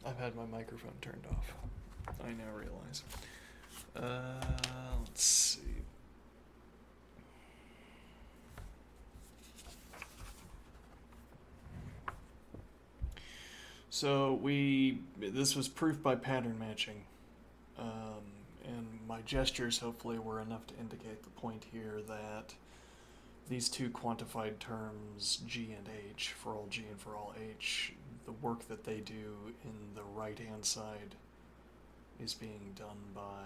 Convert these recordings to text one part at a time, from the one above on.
I've had my microphone turned off. I now realize. Let's see. So this was proof by pattern matching. And my gestures hopefully were enough to indicate the point here that these two quantified terms, G and H, for all G and for all H, the work that they do in the right-hand side is being done by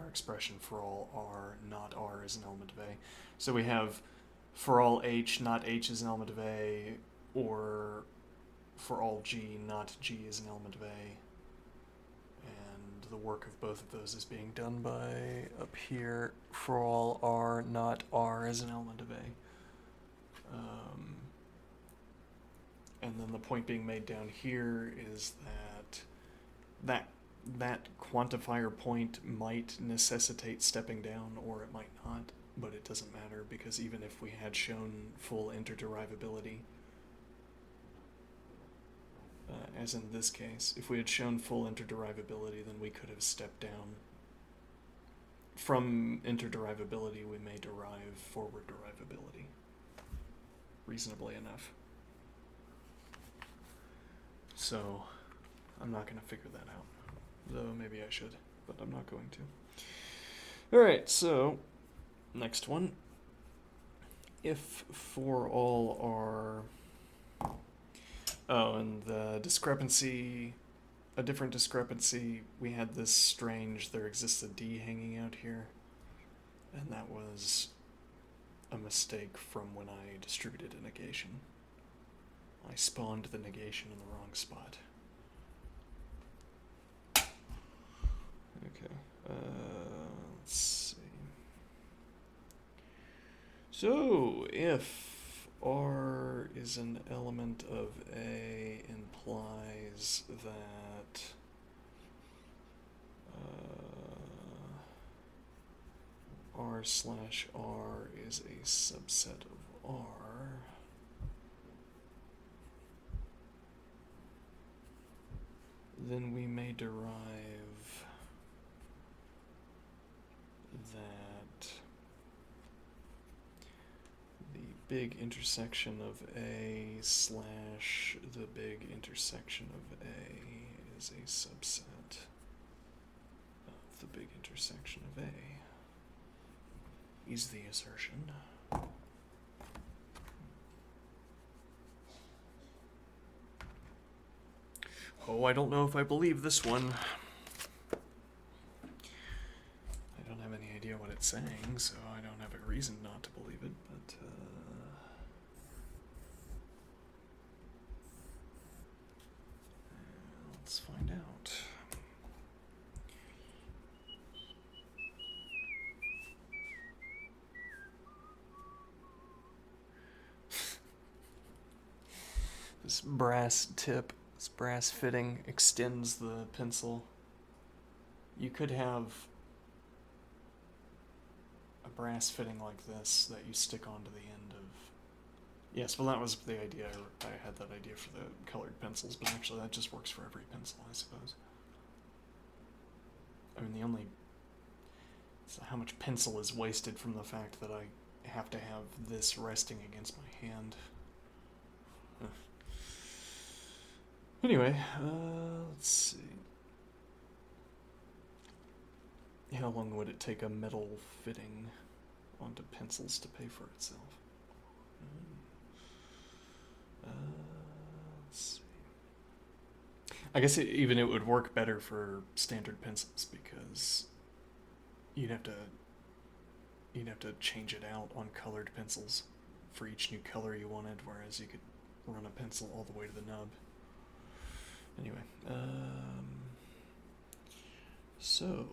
our expression for all R, not R as an element of A. So we have for all H, not H as an element of A, or for all G, not G as an element of A. And the work of both of those is being done by up here for all R, not R as an element of A. And then the point being made down here is that quantifier point might necessitate stepping down, or it might not, but it doesn't matter, because even if we had shown full interderivability, as in this case, if we had shown full interderivability, then we could have stepped down. From interderivability, we may derive forward derivability, reasonably enough. So, I'm not going to figure that out. Though maybe I should, but I'm not going to. Alright, so, next one. If for all R... Oh, and the discrepancy, a different discrepancy, we had this strange, there exists a D hanging out here, and that was a mistake from when I distributed a negation. I spawned the negation in the wrong spot. Okay, let's see. So, if R is an element of A implies that R slash R is a subset of R, then we may derive that the big intersection of A slash the big intersection of A is a subset of the big intersection of A, is the assertion. Oh, I don't know if I believe this one. I don't have any idea what it's saying, so I don't have a reason not to believe it, but let's find out. This brass tip, this brass fitting extends the pencil. You could have a brass fitting like this that you stick onto the end of... Yes, well that was the idea. I had that idea for the colored pencils, but actually that just works for every pencil, I suppose. I mean, the only... So how much pencil is wasted from the fact that I have to have this resting against my hand. Anyway, let's see. How long would it take a metal fitting onto pencils to pay for itself? Let's see. I guess even it would work better for standard pencils because you'd have to change it out on colored pencils for each new color you wanted, whereas you could run a pencil all the way to the nub. Anyway, so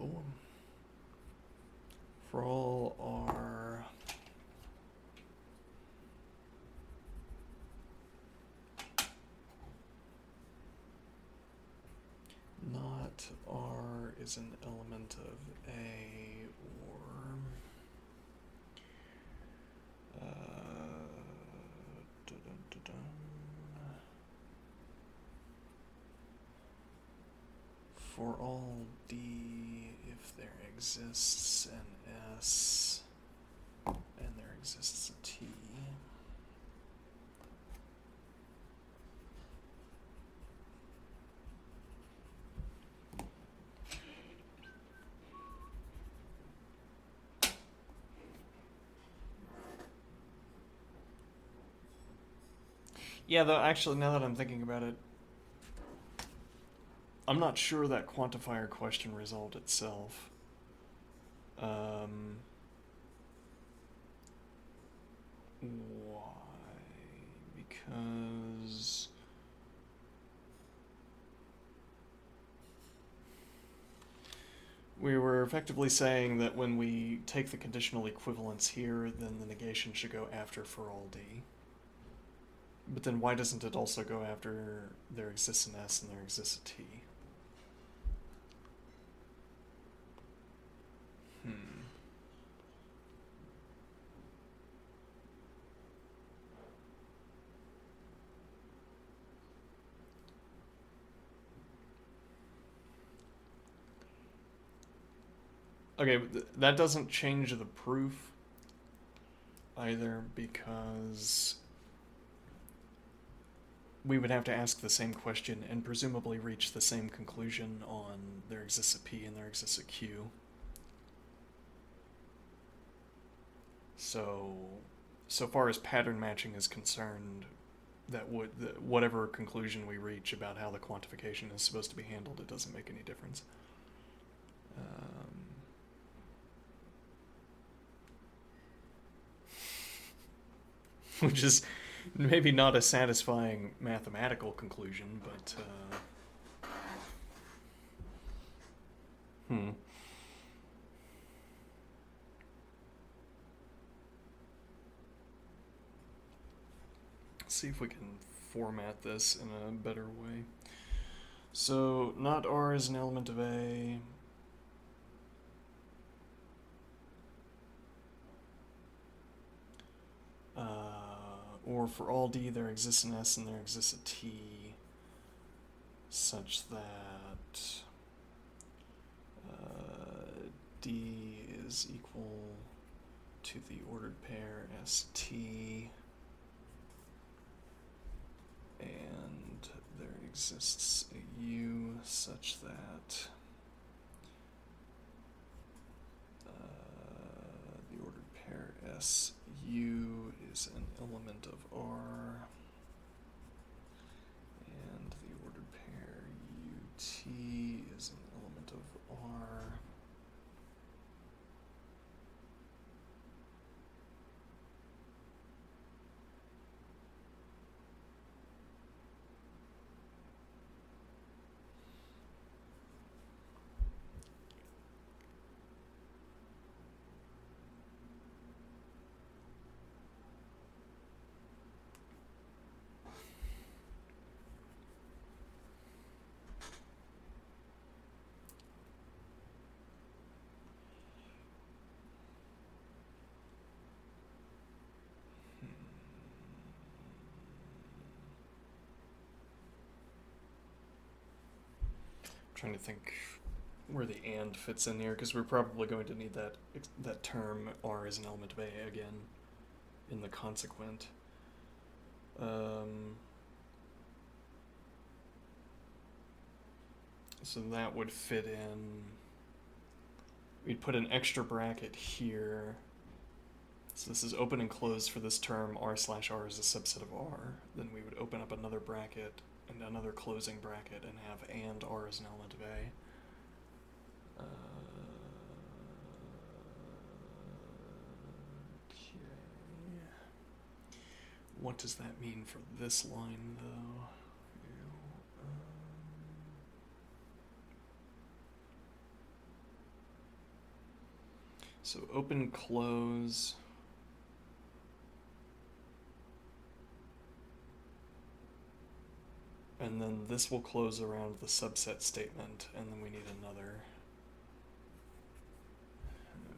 for all R not R is an element of A or for all D, if there exists an S and there exists a T. Yeah, though, actually, now that I'm thinking about it, I'm not sure that quantifier question result itself. Why? Because we were effectively saying that when we take the conditional equivalence here, then the negation should go after for all D. But then why doesn't it also go after there exists an S and there exists a T? Okay, but that doesn't change the proof either, because we would have to ask the same question and presumably reach the same conclusion on there exists a P and there exists a Q. So far as pattern matching is concerned, whatever conclusion we reach about how the quantification is supposed to be handled, it doesn't make any difference. Which is maybe not a satisfying mathematical conclusion, but see if we can format this in a better way. So not R is an element of A. Or for all D there exists an S and there exists a T such that D is equal to the ordered pair ST, and there exists a U such that the ordered pair SU is an element of R, and the ordered pair UT is an element of R. Trying to think where the and fits in here, because we're probably going to need that term R is an element of A again in the consequent. So that would fit in. We'd put an extra bracket here. So this is open and closed for this term, R slash R is a subset of R. Then we would open up another bracket and another closing bracket and have and R is an element of A. Okay. What does that mean for this line, though? So open, close. And then this will close around the subset statement, and then we need another.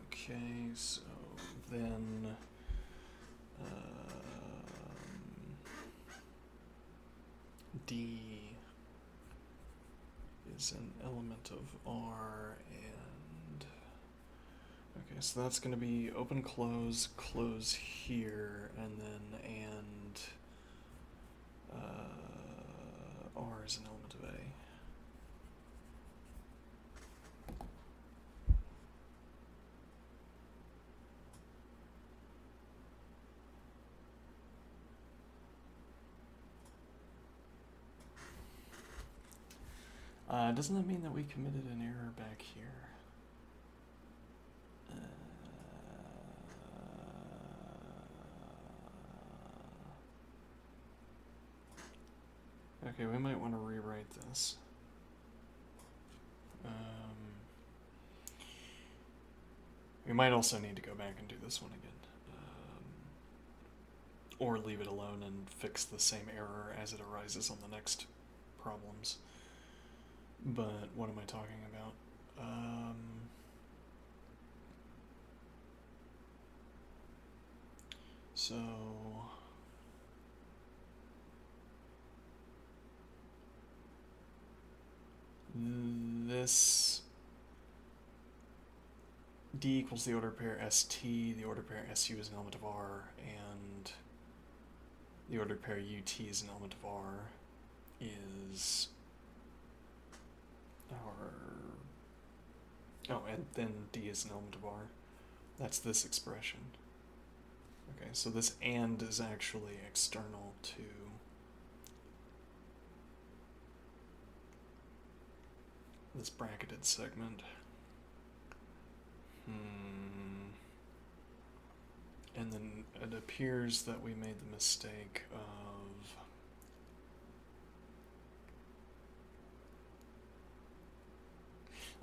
Okay, so then D is an element of R, and okay, so that's going to be open, close, close here, and then R is an element of A. Doesn't that mean that we committed an error back here? Okay, we might want to rewrite this. We might also need to go back and do this one again. Or leave it alone and fix the same error as it arises on the next problems. But what am I talking about? So this D equals the order pair ST, the order pair SU is an element of R, and the order pair UT is an element of R is our... Oh, and then D is an element of R. That's this expression. Okay, so this AND is actually external to this bracketed segment. And then it appears that we made the mistake of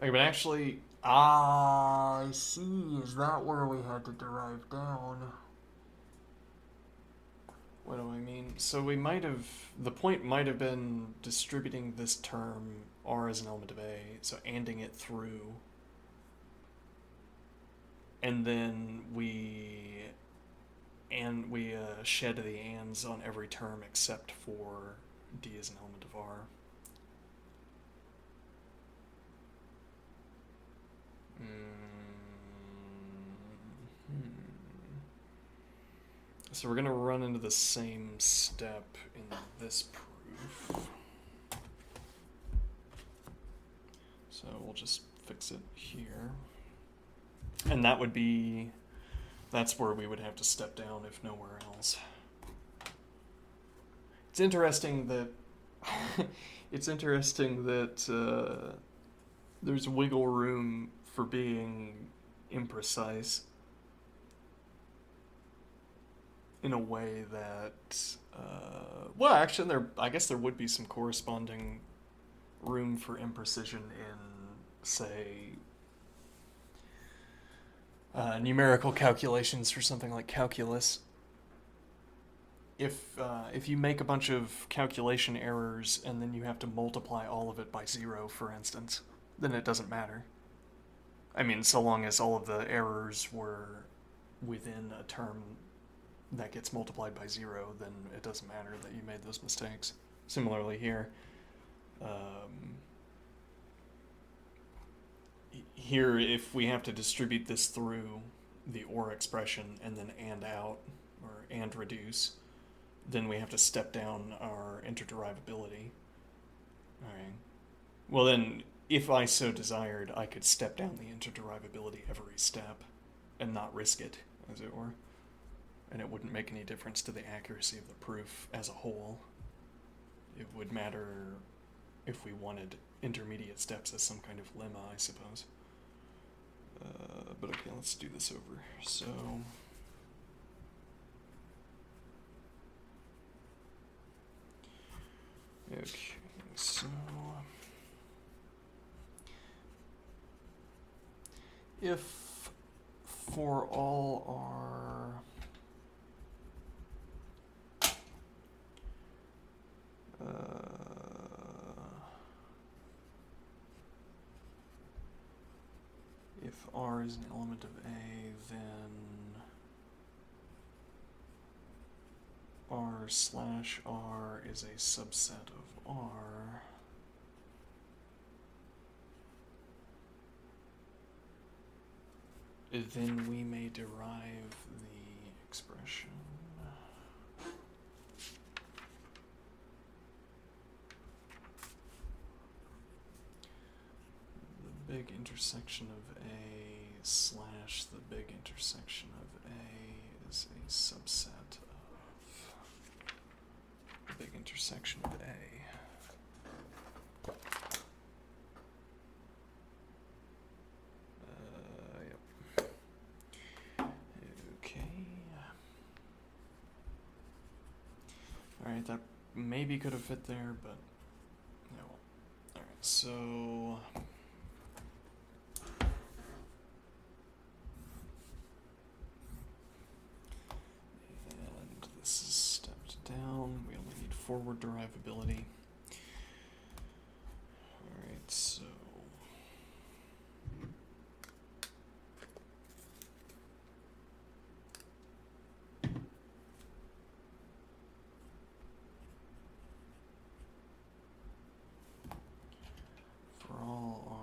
okay, but actually, I see. Is that where we had to derive down? What do I mean? So we might have, the point might have been distributing this term R as an element of A, so ANDing it through, and then we shed the ANDs on every term except for D as an element of R. So we're going to run into the same step in this proof. So we'll just fix it here. And that would be, that's where we would have to step down if nowhere else. It's interesting that there's wiggle room for being imprecise in a way that, well, actually, I guess there would be some corresponding room for imprecision in, say, numerical calculations for something like calculus. If you make a bunch of calculation errors and then you have to multiply all of it by 0, for instance, then it doesn't matter. I mean, so long as all of the errors were within a term that gets multiplied by 0, then it doesn't matter that you made those mistakes. Similarly here, here if we have to distribute this through the OR expression and then AND out, or AND reduce, then we have to step down our interderivability. Alright. Well then, if I so desired, I could step down the interderivability every step and not risk it, as it were. And it wouldn't make any difference to the accuracy of the proof as a whole. It would matter if we wanted intermediate steps as some kind of lemma, I suppose. But okay, let's do this over. So okay, so if for all our if R is an element of A, then R/R is a subset of R. then we may derive the expression. The big intersection of A slash the big intersection of A is a subset of the big intersection of A. Alright, that maybe could have fit there, but no. Alright, so and this is stepped down. We only need forward derivability. Alright, so for all our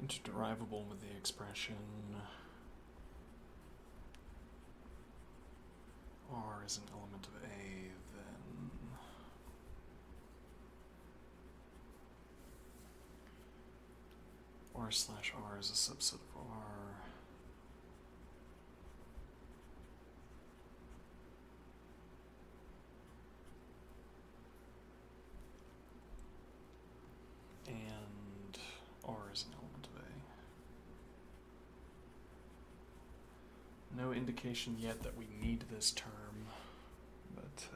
interderivable with the expression R is an element of A, then R slash R is a subset of R. And R is an element of A. No indication yet that we need this term, but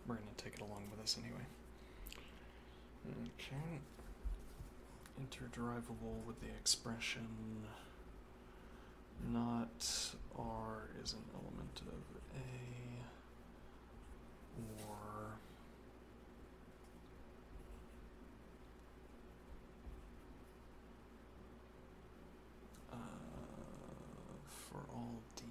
we're going to take it along with us anyway. Okay. Interderivable with the expression not R is an element of A, or for all D.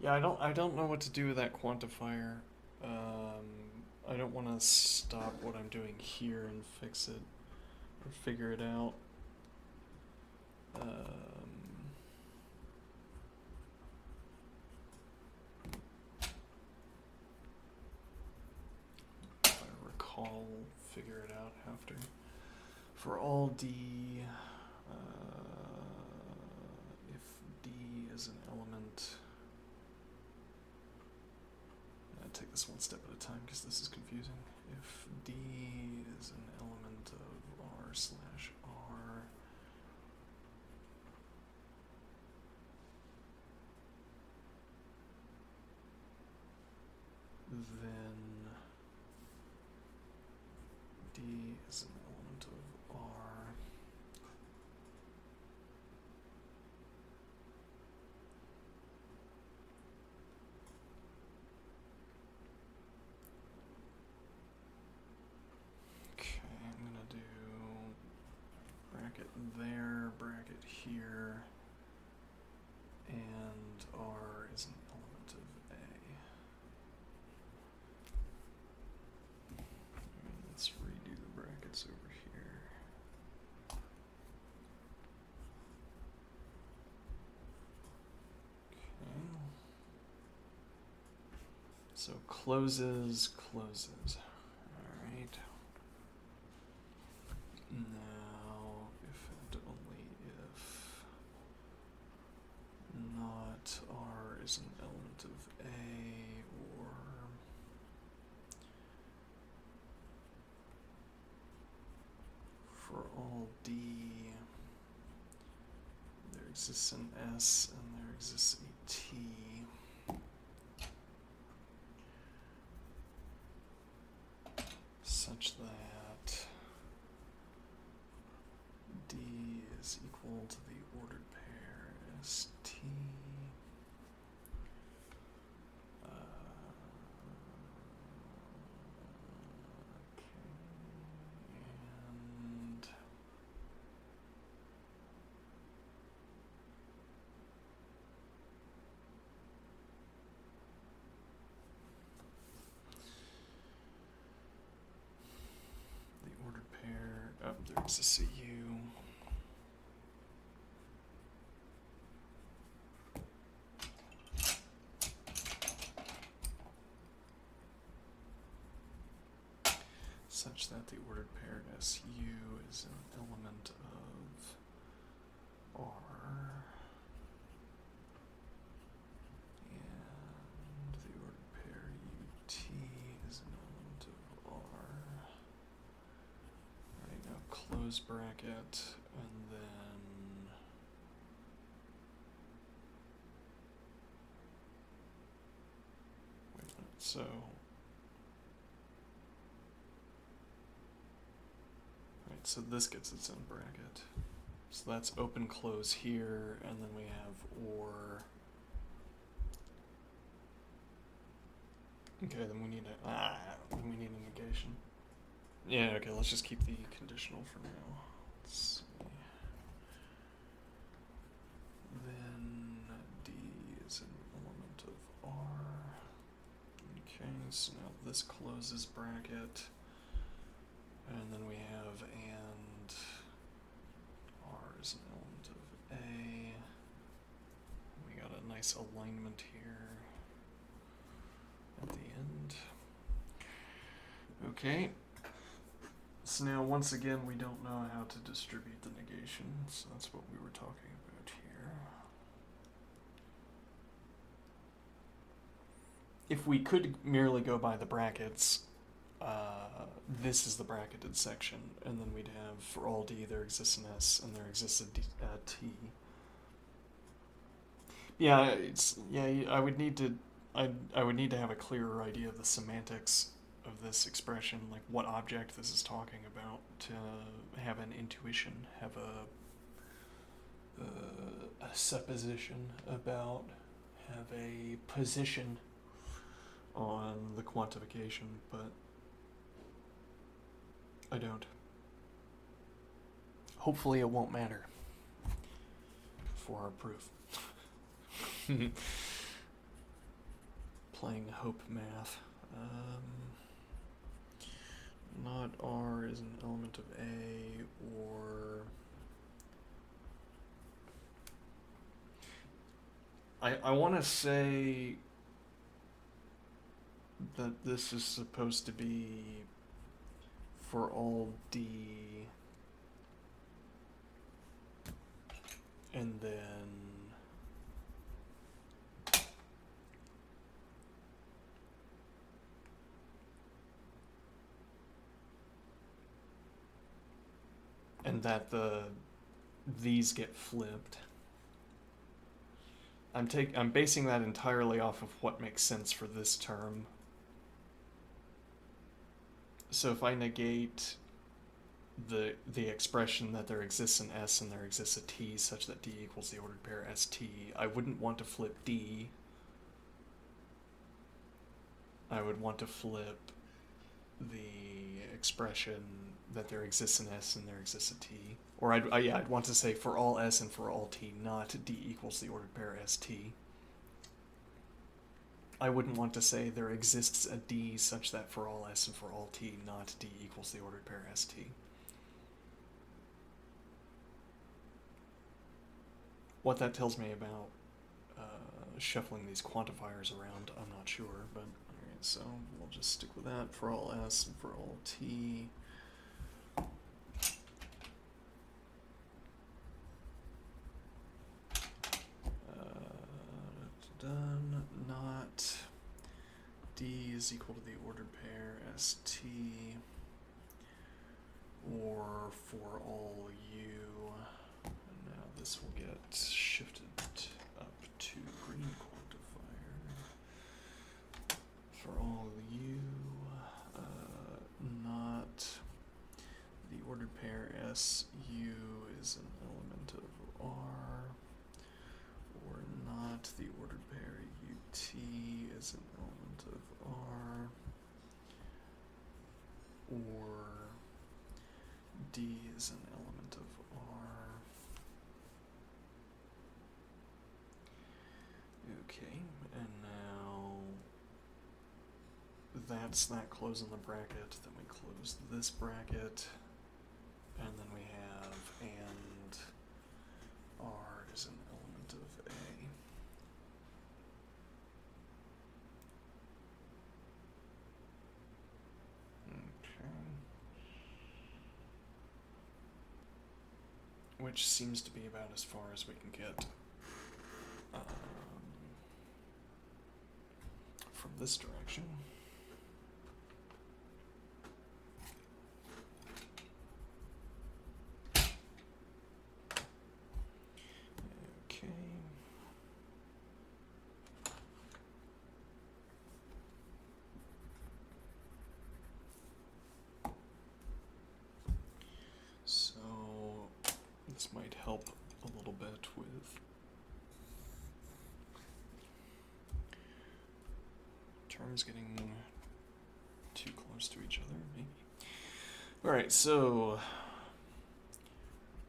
Yeah, I don't know what to do with that quantifier. I don't want to stop what I'm doing here and fix it or figure it out. If I recall, figure it out after. For all D, if D is an element, take this one step at a time because this is confusing. If D is an element of R slash R, then D is an element of R. There, bracket here, and R is an element of A. Let's redo the brackets over here. Okay. So closes. All right. Now, if and only if not R is an element of A, or for all D, there exists an S and there exists a T. such that D is equal to the ordered pair ST. And the ordered pair, there's a CU. Such that the ordered pair SU is an element of R, and the ordered pair UT is an element of R. Alright, now close bracket, and then wait a minute, so so this gets its own bracket. So that's open close here, and then we have or. Okay, then we need a negation. Yeah, okay, let's just keep the conditional for now. Let's see. Then D is an element of R. Okay, so now this closes bracket. And then we have and R is an element of A. We got a nice alignment here at the end. Okay. So now once again we don't know how to distribute the negation, so that's what we were talking about here. If we could merely go by the brackets, this is the bracketed section, and then we'd have for all D there exists an S and there exists a T. Yeah, I would need to have a clearer idea of the semantics of this expression, like what object this is talking about, to have an intuition, have a supposition about, have a position on the quantification, but I don't. Hopefully it won't matter for our proof. Playing hope math. Not R is an element of A, or I want to say that this is supposed to be for all D, and then that these get flipped. I'm basing that entirely off of what makes sense for this term. So if I negate the expression that there exists an S and there exists a T such that D equals the ordered pair ST, I wouldn't want to flip D. I would want to flip the expression that there exists an S and there exists a T. Or I'd want to say for all S and for all T, not D equals the ordered pair ST. I wouldn't want to say there exists a D such that for all S and for all T, not D equals the ordered pair ST. What that tells me about shuffling these quantifiers around, I'm not sure, but alright, so we'll just stick with that for all S and for all T. Done. Not D is equal to the ordered pair ST, or for all U. And now this will get shifted up to green quantifier. For all U, not pair SU is an element of R, or not the ordered pair UT is an element of R, or D is an element of R. Okay, and now that's that closing the bracket, then we close this bracket, and then we have and R is an element of A. Okay. Which seems to be about as far as we can get from this direction. Okay. So this might help a little bit with terms getting too close to each other, maybe. All right, so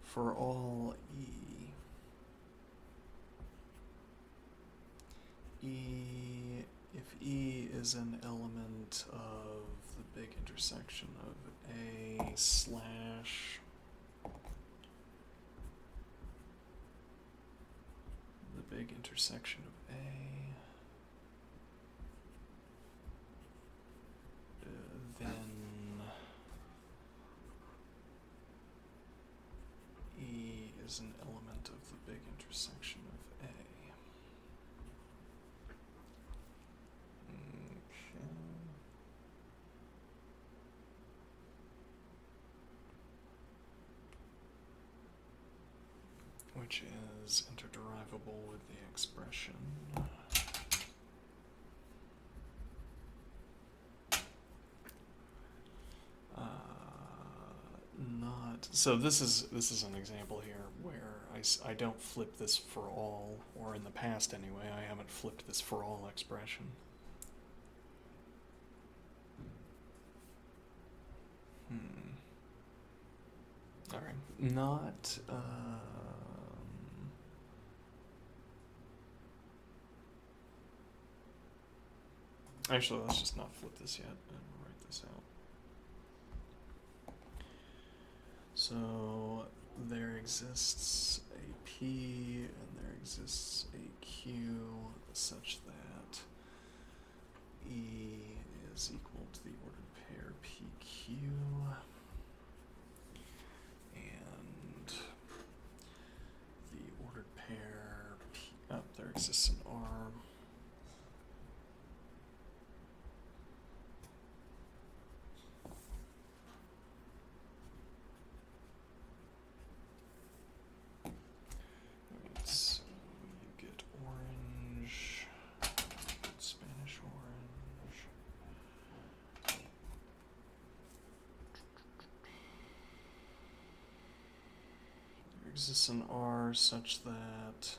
for all if E is an element of the big intersection of A slash the big intersection of A, then E is an element of the big intersection of A. Okay. Which is interderivable with the expression. So this is an example here where I don't flip this for all, or in the past anyway, I haven't flipped this for all expression. All right, not. Actually, let's just not flip this yet and write this out. So there exists a P and there exists a Q such that E is equal to the ordered pair PQ, and the ordered pair there exists an R. So you get orange, Spanish orange. There exists an R such that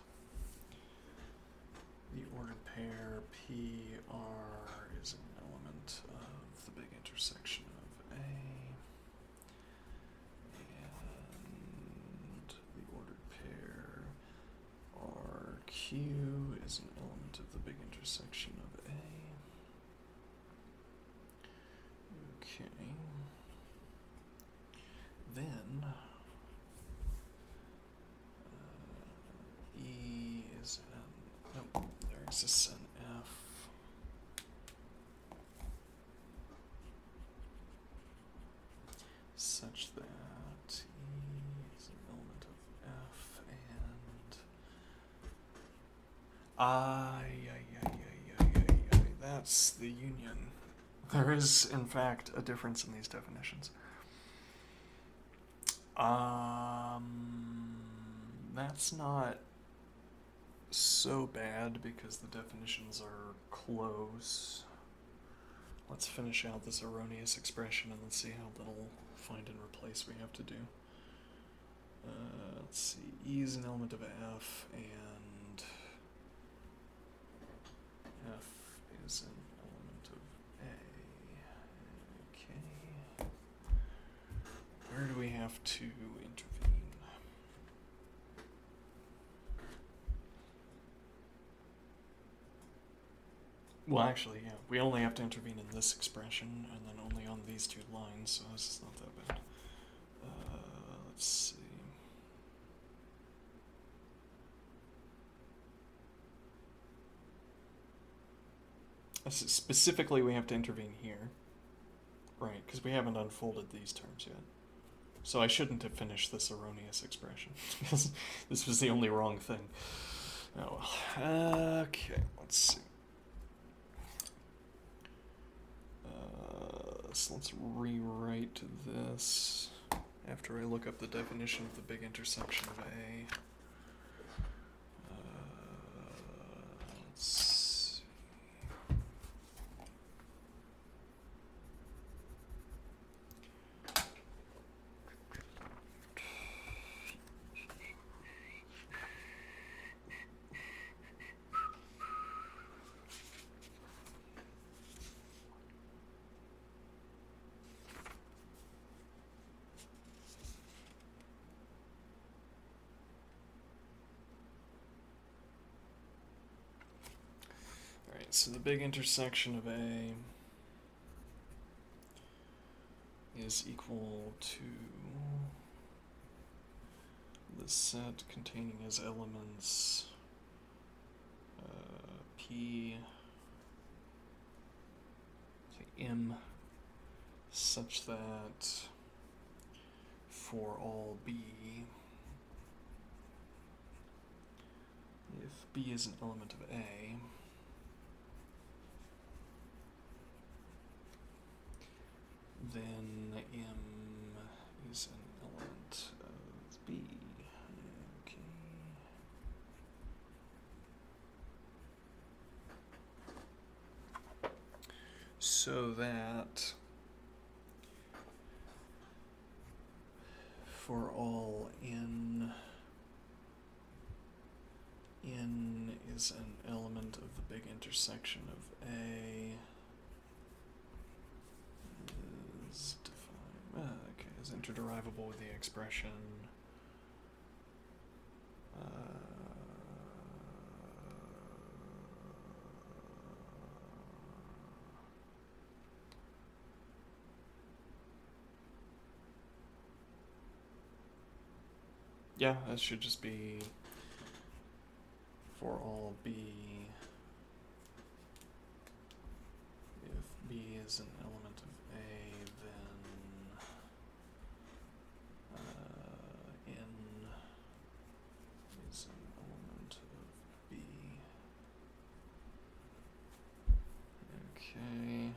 the ordered pair PR is an element of the big intersection of A, and the ordered pair RQ is an element of the big intersection of A. Okay. Then E is an, nope, there exists an F such that E is an element of F and that's the union. There is, in fact, a difference in these definitions. That's not so bad because the definitions are close. let's finish out this erroneous expression and let's see how little find and replace we have to do. Let's see, E is an element of F, and F is an element of A. Okay. Where do we have to intervene? Well, actually, yeah, we only have to intervene in this expression, and then only on these two lines, so this is not that bad. Let's see. Specifically, we have to intervene here, right, because we haven't unfolded these terms yet. So I shouldn't have finished this erroneous expression, because this was the only wrong thing. Oh well. Okay, let's see. So let's rewrite this after I look up the definition of the big intersection of A. Let's see. So the big intersection of A is equal to the set containing as elements P M such that for all B, if B is an element of A, then M is an element of B. Okay. So that for all N is an element of the big intersection of A is defined, okay, is interderivable with the expression yeah, that should just be for all B, if B is an element of A, then N is an element of B. Okay.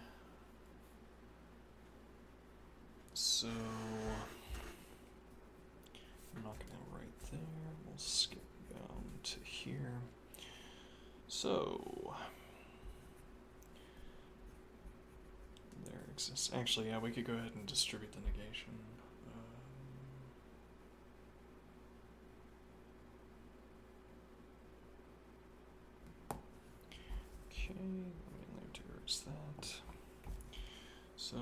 So I'm not going to write there. We'll skip down to here. So there exists. Actually, yeah, we could go ahead and distribute the negation. Okay, let me erase that. So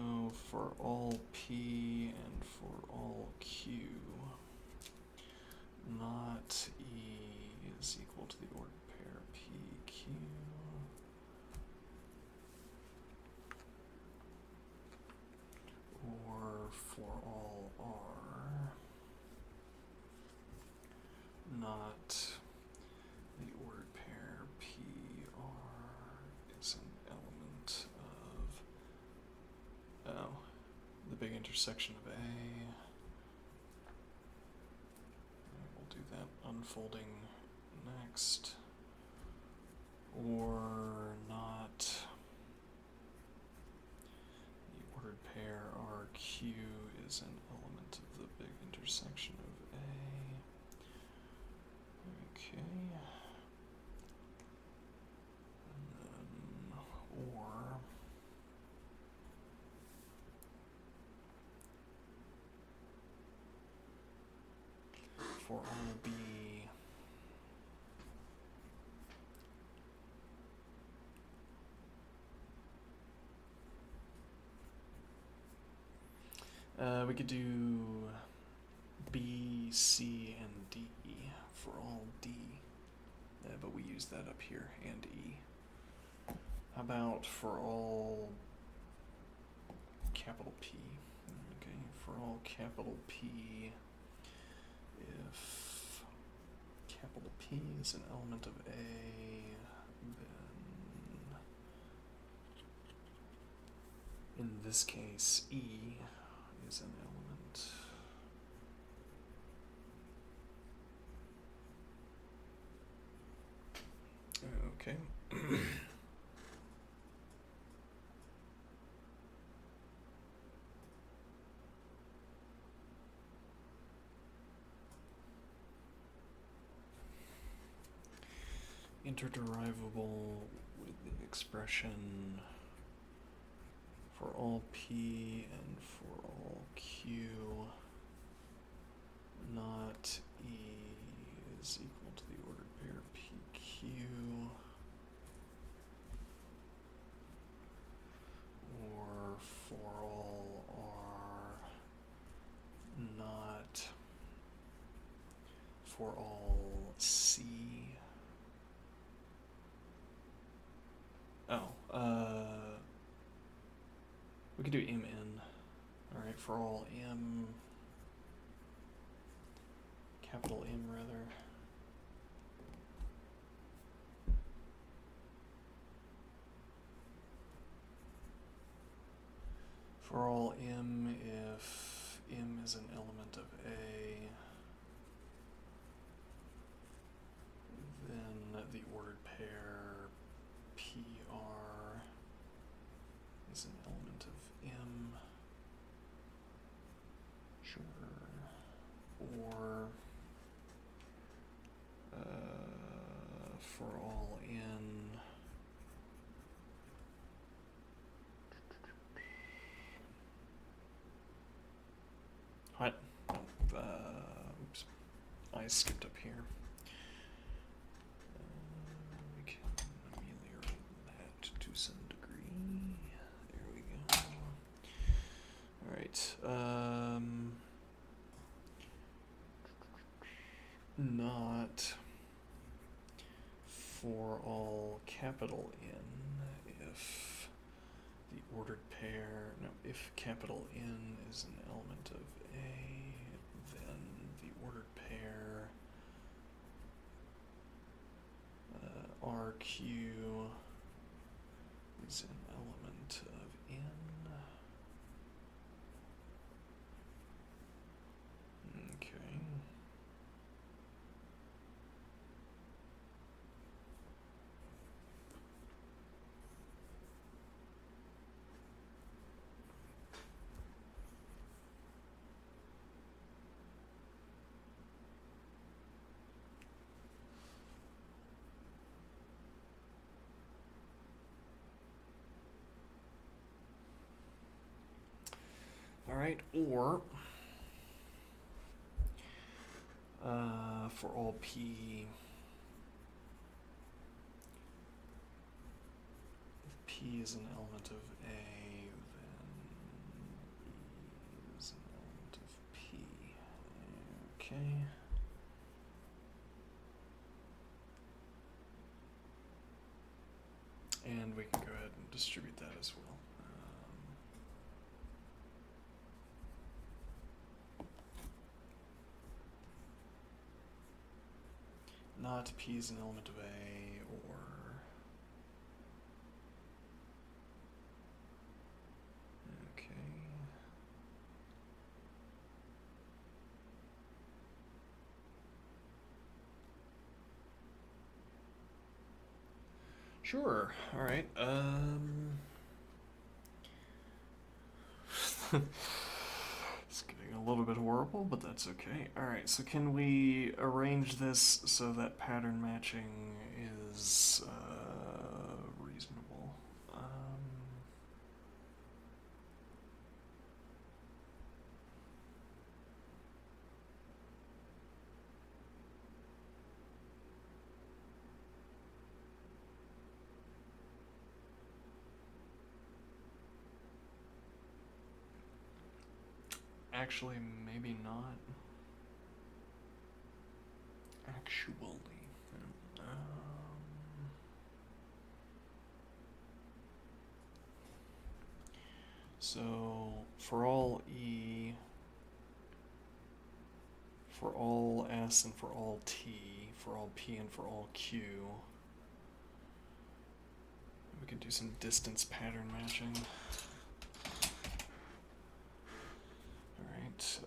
for all P and for all Q, not E is equal to the ordered pair PQ. Or for all R, not the ordered pair PR is an element of the big intersection of A. We'll do that unfolding next. Or not the ordered pair RQ is an element of the big intersection of A. Okay. And then or for all B, we could do B, C, and D for all D, but we use that up here, and E. How about for all capital P? Okay, for all capital P, if capital P is an element of A, then in this case, E is an element. Okay. Interderivable with the expression for all P and for all Q, not E is equal to the ordered pair PQ, or for all R, not for all C. We could do MN. Alright, for all M, capital M rather. For all M, if M is an element of A, then the ordered pair PR is an element of M. Sure. Or for all N, what? Oops, I skipped up here. We can ameliorate that to some degree. There we go. Alright. Not for all capital N if the ordered pair, no, if capital N is an element of A, then the ordered pair RQ is an element of N. Okay. Alright, or for all P, if P is an element of A, then E is an element of P. Okay. And we can go ahead and distribute that as well. Not P is an element of A, or okay. Sure. All right. It's getting a little bit horrible, but that's okay. Alright, so can we arrange this so that pattern matching is reasonable? Actually, maybe not. Actually. So, for all E, for all S, and for all T, for all P, and for all Q, we can do some distance pattern matching. Alright,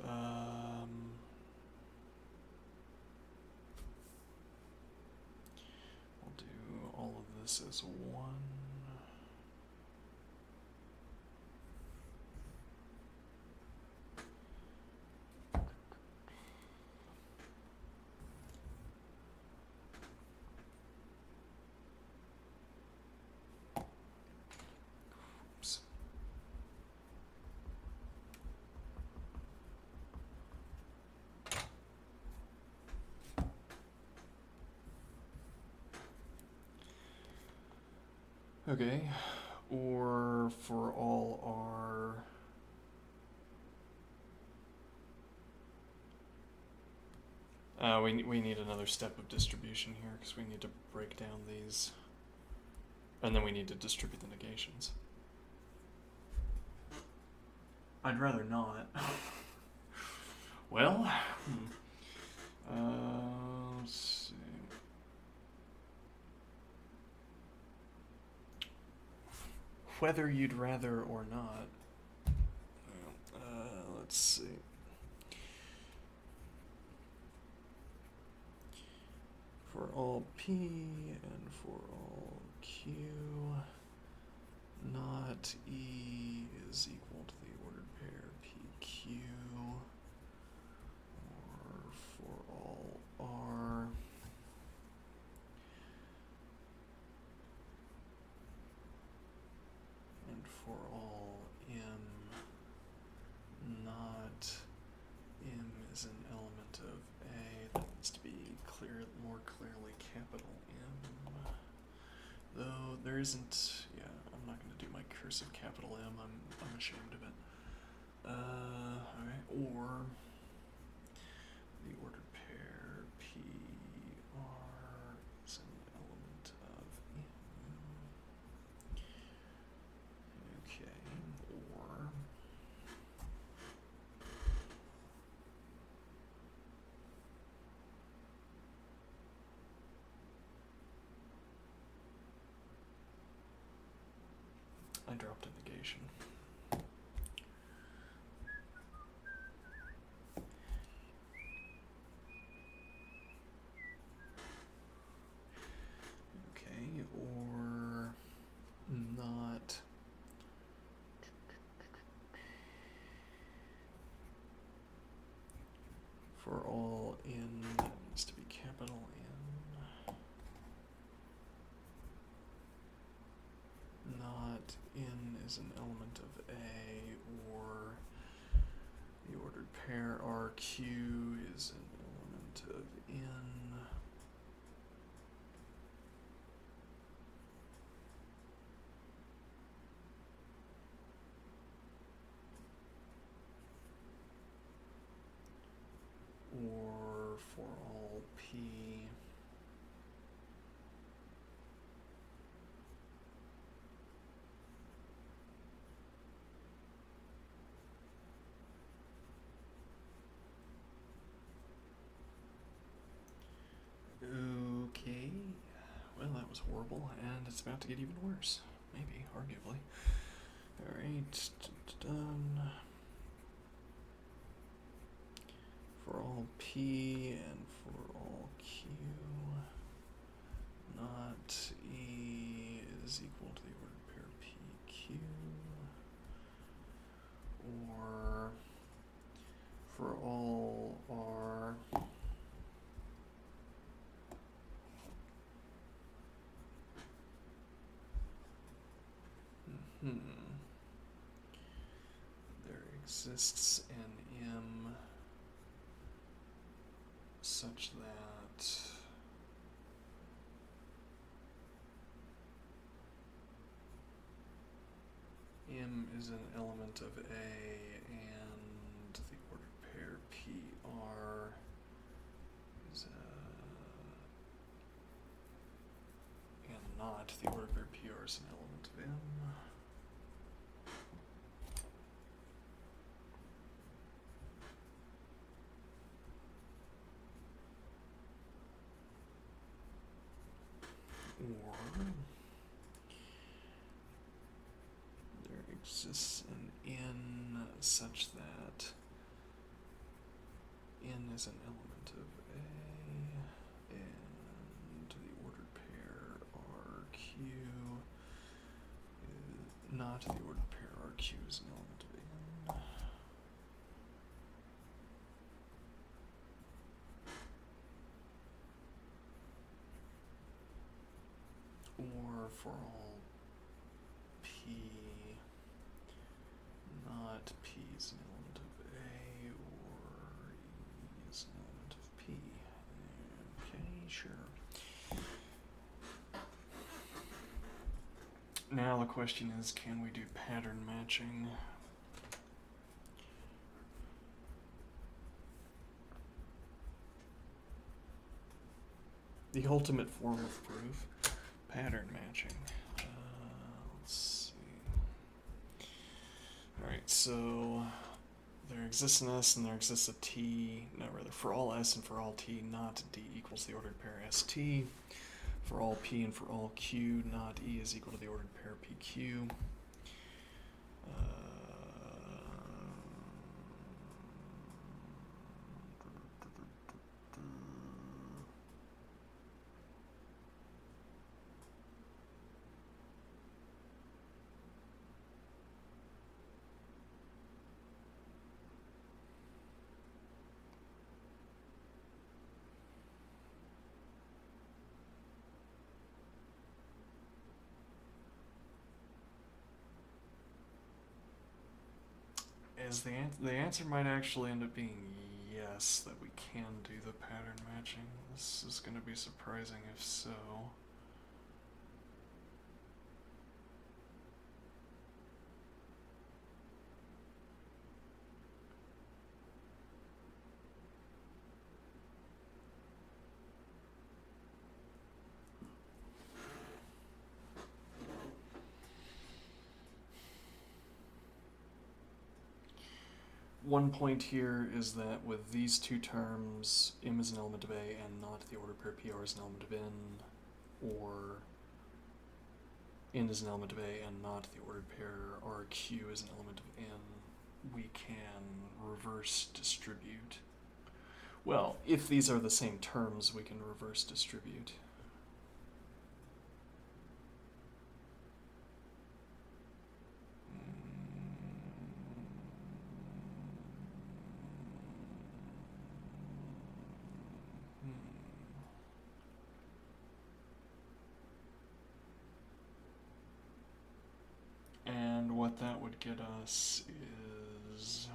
we'll do all of this as one. Okay, or for all R, we need another step of distribution here because we need to break down these, and then we need to distribute the negations. I'd rather not. Well, let's see. Whether you'd rather or not. Let's see. For all P and for all Q, not E is equal to the ordered pair PQ, or for all R, and for all M, not M is an element of A. That needs to be more clearly capital M. Though there isn't, yeah, I'm not going to do my cursive capital M. I'm ashamed of it. Alright, or the ordered pair P R is an element of M. Okay, or I dropped a negation. Okay, or not for all N, that needs to be capital N. Not N is an element of A, or the ordered pair RQ is an element of N. Or for all P, okay, well that was horrible, and it's about to get even worse, maybe, arguably. Alright, done. For all P and for all Q, not E is equal to the ordered pair PQ, or for all R, there exists an M such that M is an element of A and the is an element of M. Or there exists an N such that N is an element of A, and the ordered pair RQ is not the ordered pair RQ is an element of N. Or for all P, not P is an element of A, or E is an element of P. Okay, sure. Now the question is, can we do pattern matching? The ultimate form of proof. Pattern matching. Let's see. Alright, so there exists an S and there exists a T. No, rather, for all S and for all T, not D equals the ordered pair ST. For all P and for all Q, not E is equal to the ordered pair PQ. The answer might actually end up being yes, that we can do the pattern matching. This is going to be surprising if so. One point here is that with these two terms, M is an element of A and not the ordered pair PR is an element of N, or N is an element of A and not the ordered pair RQ is an element of N, we can reverse distribute. Well, if these are the same terms, we can reverse distribute. And what that would get us is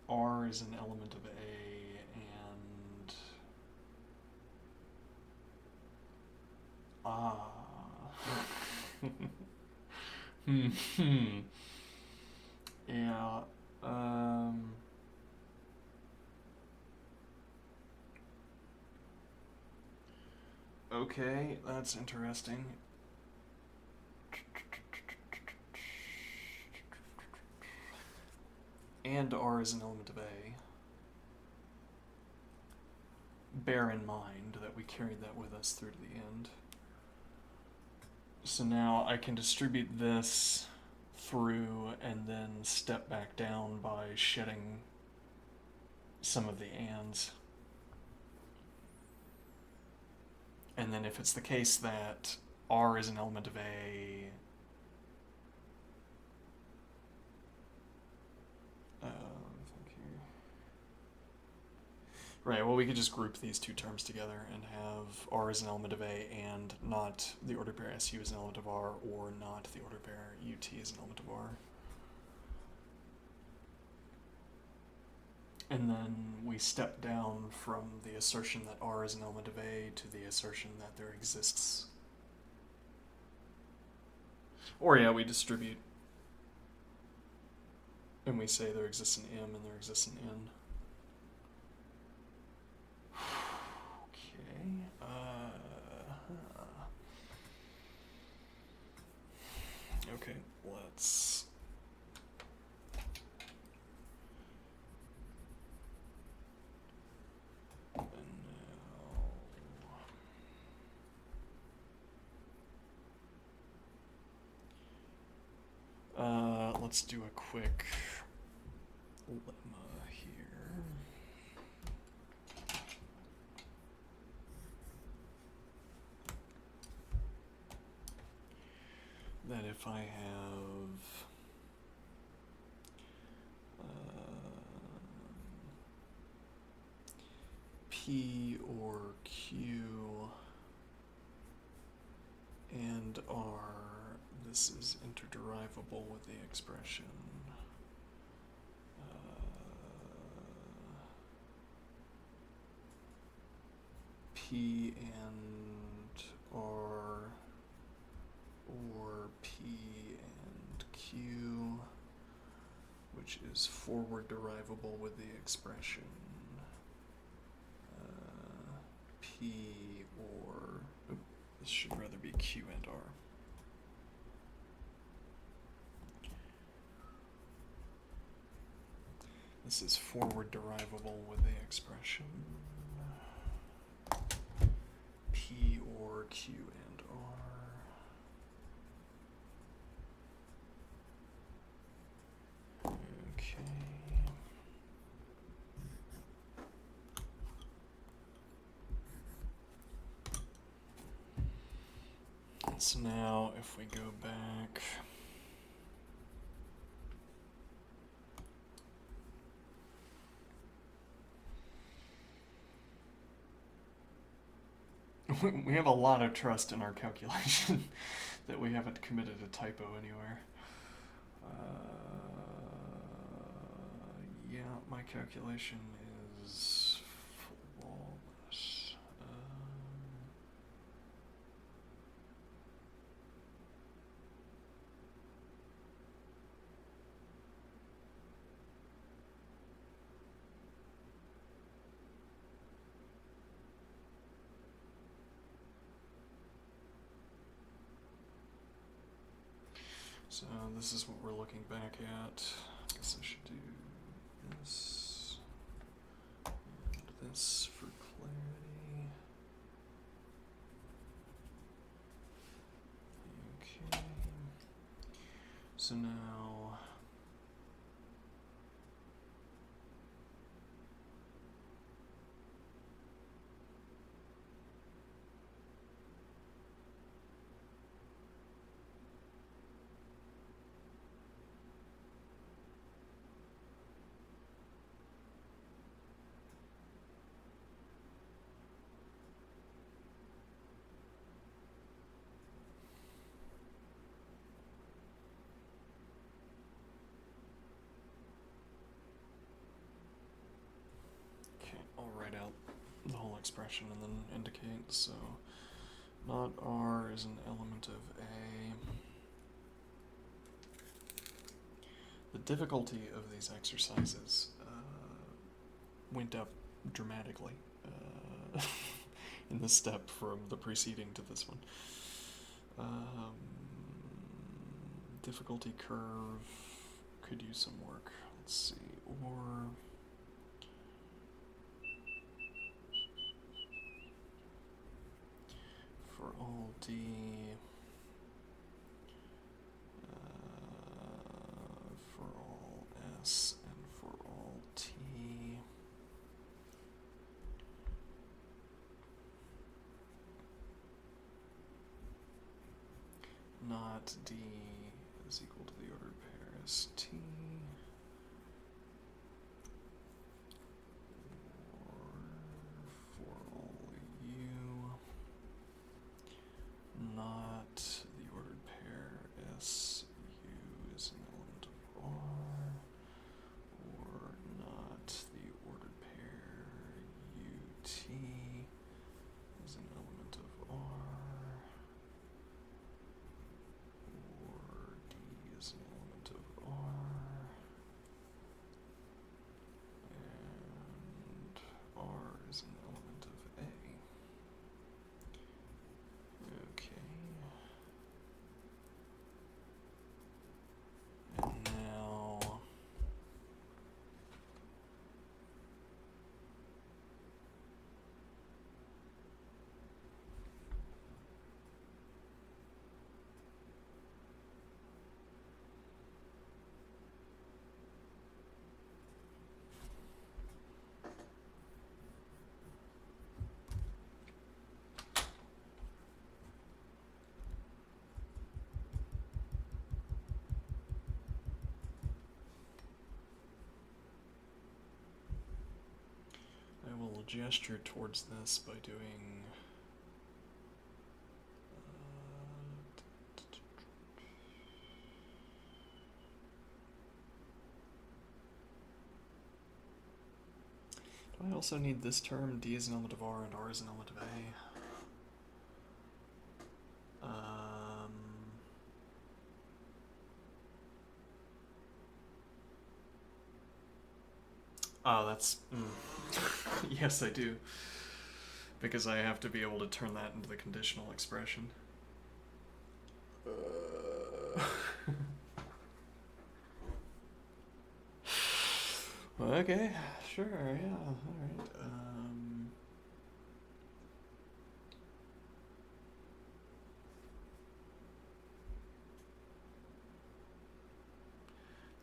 R is an element of A and yeah. Okay, that's interesting. And R is an element of A. Bear in mind that we carried that with us through to the end. So now I can distribute this through and then step back down by shedding some of the ands. And then if it's the case that R is an element of A, right, well we could just group these two terms together and have R is an element of A and not the ordered pair SU is an element of R, or not the ordered pair UT is an element of R. And then we step down from the assertion that R is an element of A to the assertion that there exists. Or yeah, we distribute. And we say there exists an M and there exists an N. Okay. Okay, let's... And now... let's do a quick lemma here. That if I have P or Q and R, this is interderivable with the expression P and R or P and Q, which is forward derivable with the expression P or, this should rather be Q and R. This is forward derivable with the expression P or Q and R. Okay. So now if we go back, we have a lot of trust in our calculation that we haven't committed a typo anywhere. Yeah, my calculation is flawless. So this is what we're looking back at. I guess I should do this and this for clarity. Okay. So now I'll write out the whole expression and then indicate. So not R is an element of A. The difficulty of these exercises went up dramatically in this step from the preceding to this one. Difficulty curve could use some work. Let's see, or for all D, for all S, and for all T. Not D is equal to the ordered pair as T. Or for all U, not the ordered pair S U is an element of R, or not the ordered pair U T is an element of R, or D is an element of R. gesture towards this by doing... do I also need this term? D is an element of R and R is an element of A. Oh, that's... yes, I do. Because I have to be able to turn that into the conditional expression. Okay, sure, yeah, alright.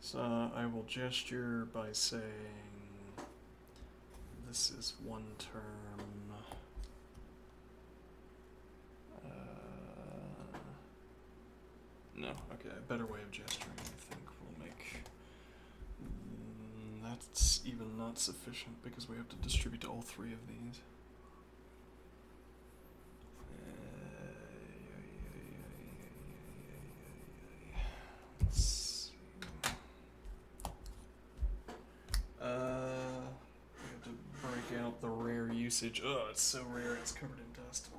So I will gesture by saying this is one term. No, okay, a better way of gesturing, I think, will make... that's even not sufficient because we have to distribute to all three of these. Let's see. We have to break out the rare usage. Oh, it's so rare it's covered in dust.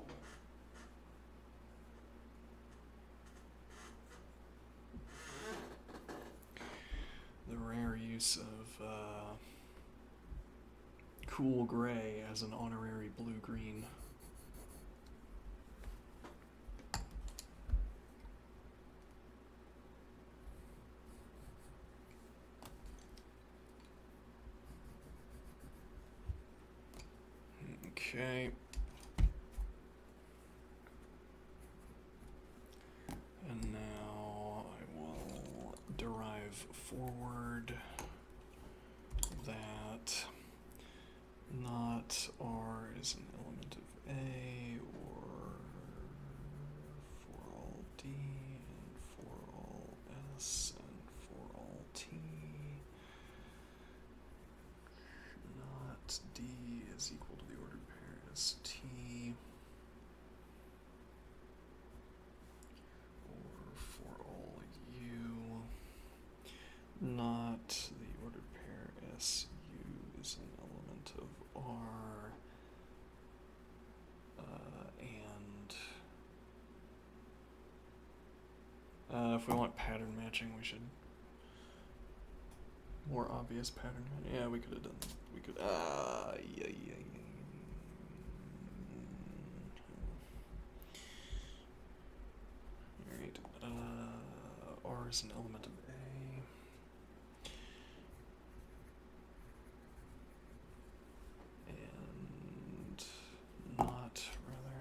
The rare use of cool gray as an honorary blue-green. Okay. And now I will derive forward that not R is an element of A, or for all D and for all S and for all T, not D is equal to the ordered pair S T, or for all U, not the ordered pair S U is an element of R, and if we want pattern matching, we should more obvious pattern. Yeah, we could have done. We could. Yeah. All right. R is an element of A. And not, rather.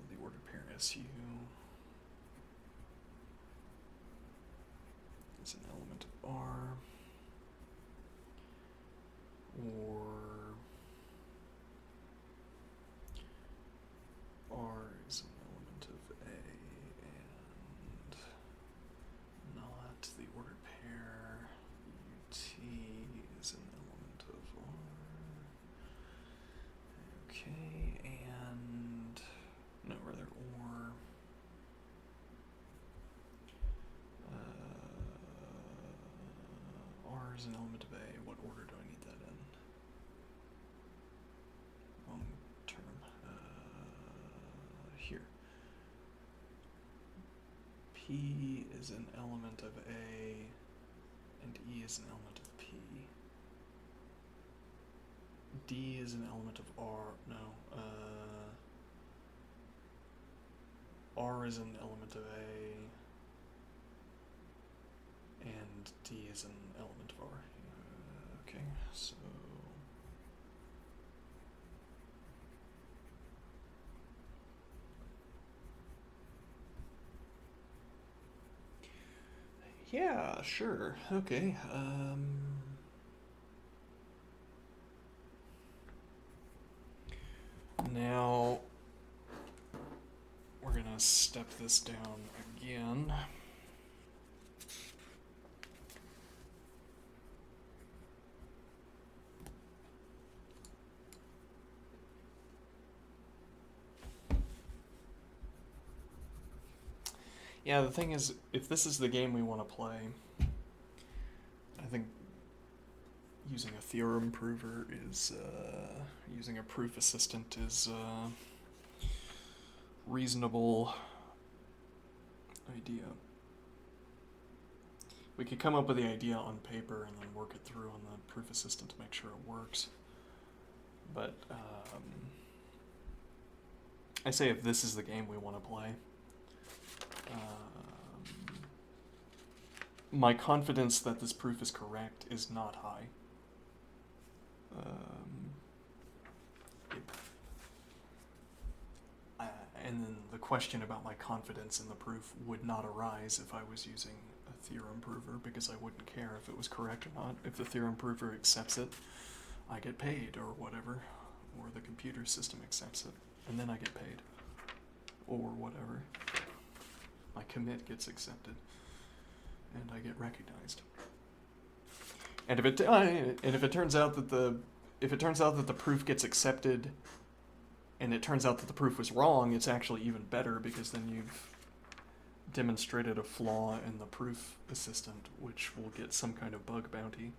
The ordered pair SU is an element of R, or R is an element of A and not the ordered pair UT is an element of R. Okay, and no, rather or. R is an element of A. What order do I need that in? Wrong term. Here. P is an element of A, and E is an element of P. D is an element of R. No. R is an element of A, and D is an element of R. Okay, so... yeah, sure. Okay. Now we're gonna gonna step this down again. Yeah, the thing is, if this is the game we want to play, I think using a theorem prover is, using a proof assistant is a reasonable idea. We could come up with the idea on paper and then work it through on the proof assistant to make sure it works. But I say if this is the game we want to play, my confidence that this proof is correct is not high. And then the question about my confidence in the proof would not arise if I was using a theorem prover, because I wouldn't care if it was correct or not. If the theorem prover accepts it, I get paid, or whatever, or the computer system accepts it, and then I get paid, or whatever. My commit gets accepted, and I get recognized. And if it turns out that the proof gets accepted, and it turns out that the proof was wrong, it's actually even better, because then you've demonstrated a flaw in the proof assistant, which will get some kind of bug bounty.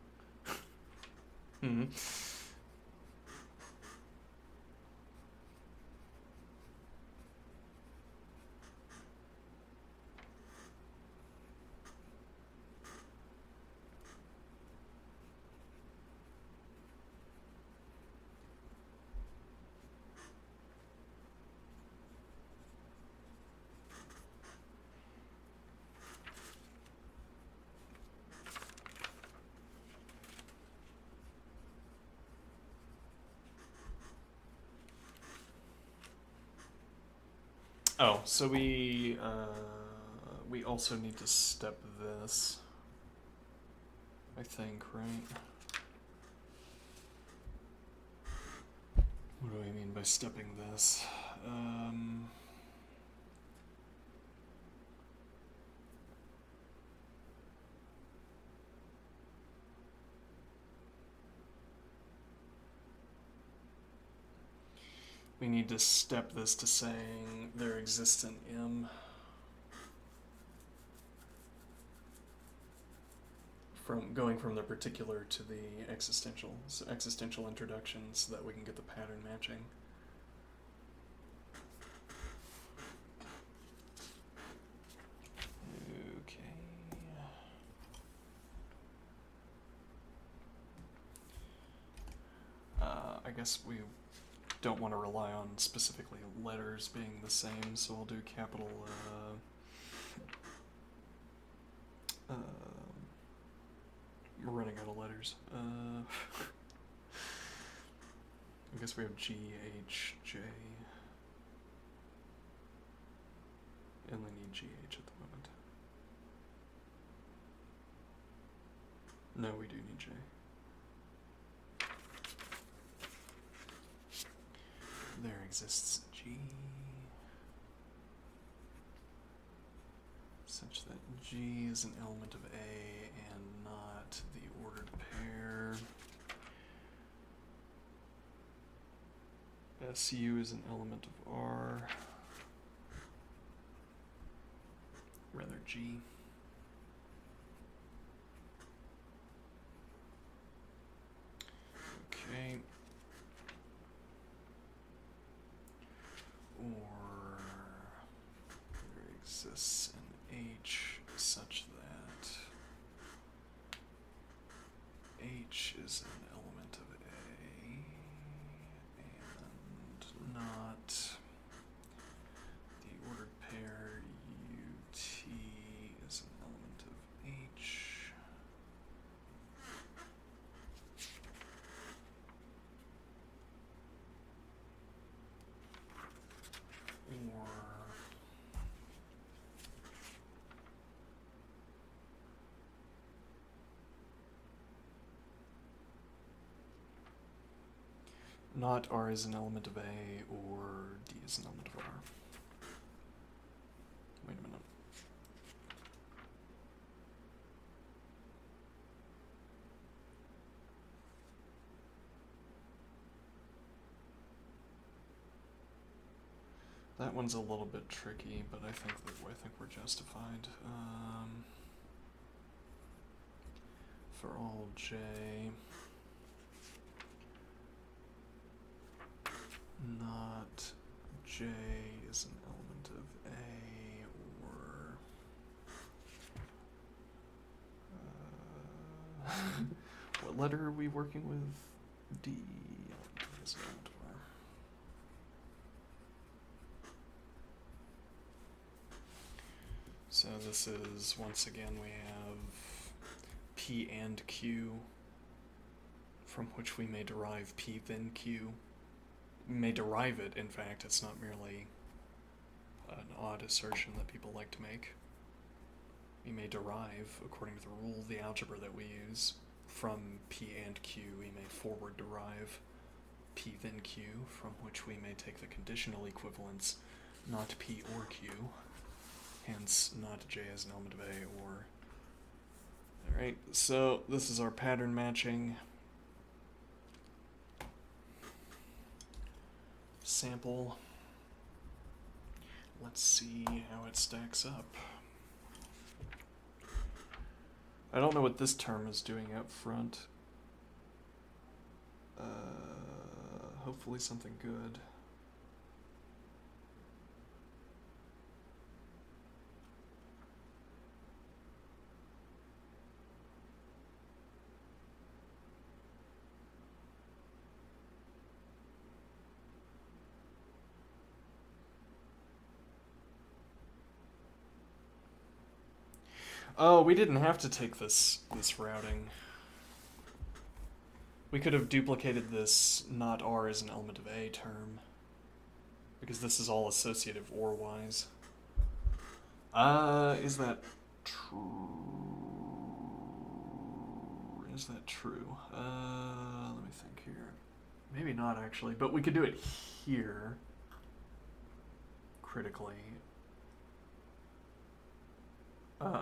Oh, so we also need to step this, I think, right? What do I mean by stepping this? We need to step this to saying there exists an M from going from the particular to the existential. So existential introductions so that we can get the pattern matching. Okay. I guess we don't want to rely on specifically letters being the same, so I'll do capital we're running out of letters. I guess we have G, H, J. I only need GH at the moment. No, we do need J. There exists G such that G is an element of A and not the ordered pair. SU is an element of R, rather G. Okay. Or there exists an H such that H is an element of A and not the ordered pair. UT is an element of H. Or not R is an element of A, or D is an element of R. Wait a minute. That one's a little bit tricky, but I think we're justified. For all j, not j is an element of A, or what letter are we working with? D is an element of R. So this is, once again, we have P and Q, from which we may derive P then Q. We may derive it, in fact, it's not merely an odd assertion that people like to make. We may derive, according to the rule of the algebra that we use, from P and Q, we may forward derive P then Q, from which we may take the conditional equivalence, not P or Q, hence not J as an element of A or. Alright, so this is our pattern matching sample. Let's see how it stacks up. I don't know what this term is doing up front. Hopefully something good. Oh, we didn't have to take this routing. We could have duplicated this not R as an element of A term, because this is all associative OR-wise. Is that true? Is that true? Let me think here. Maybe not, actually, but we could do it here, critically. Let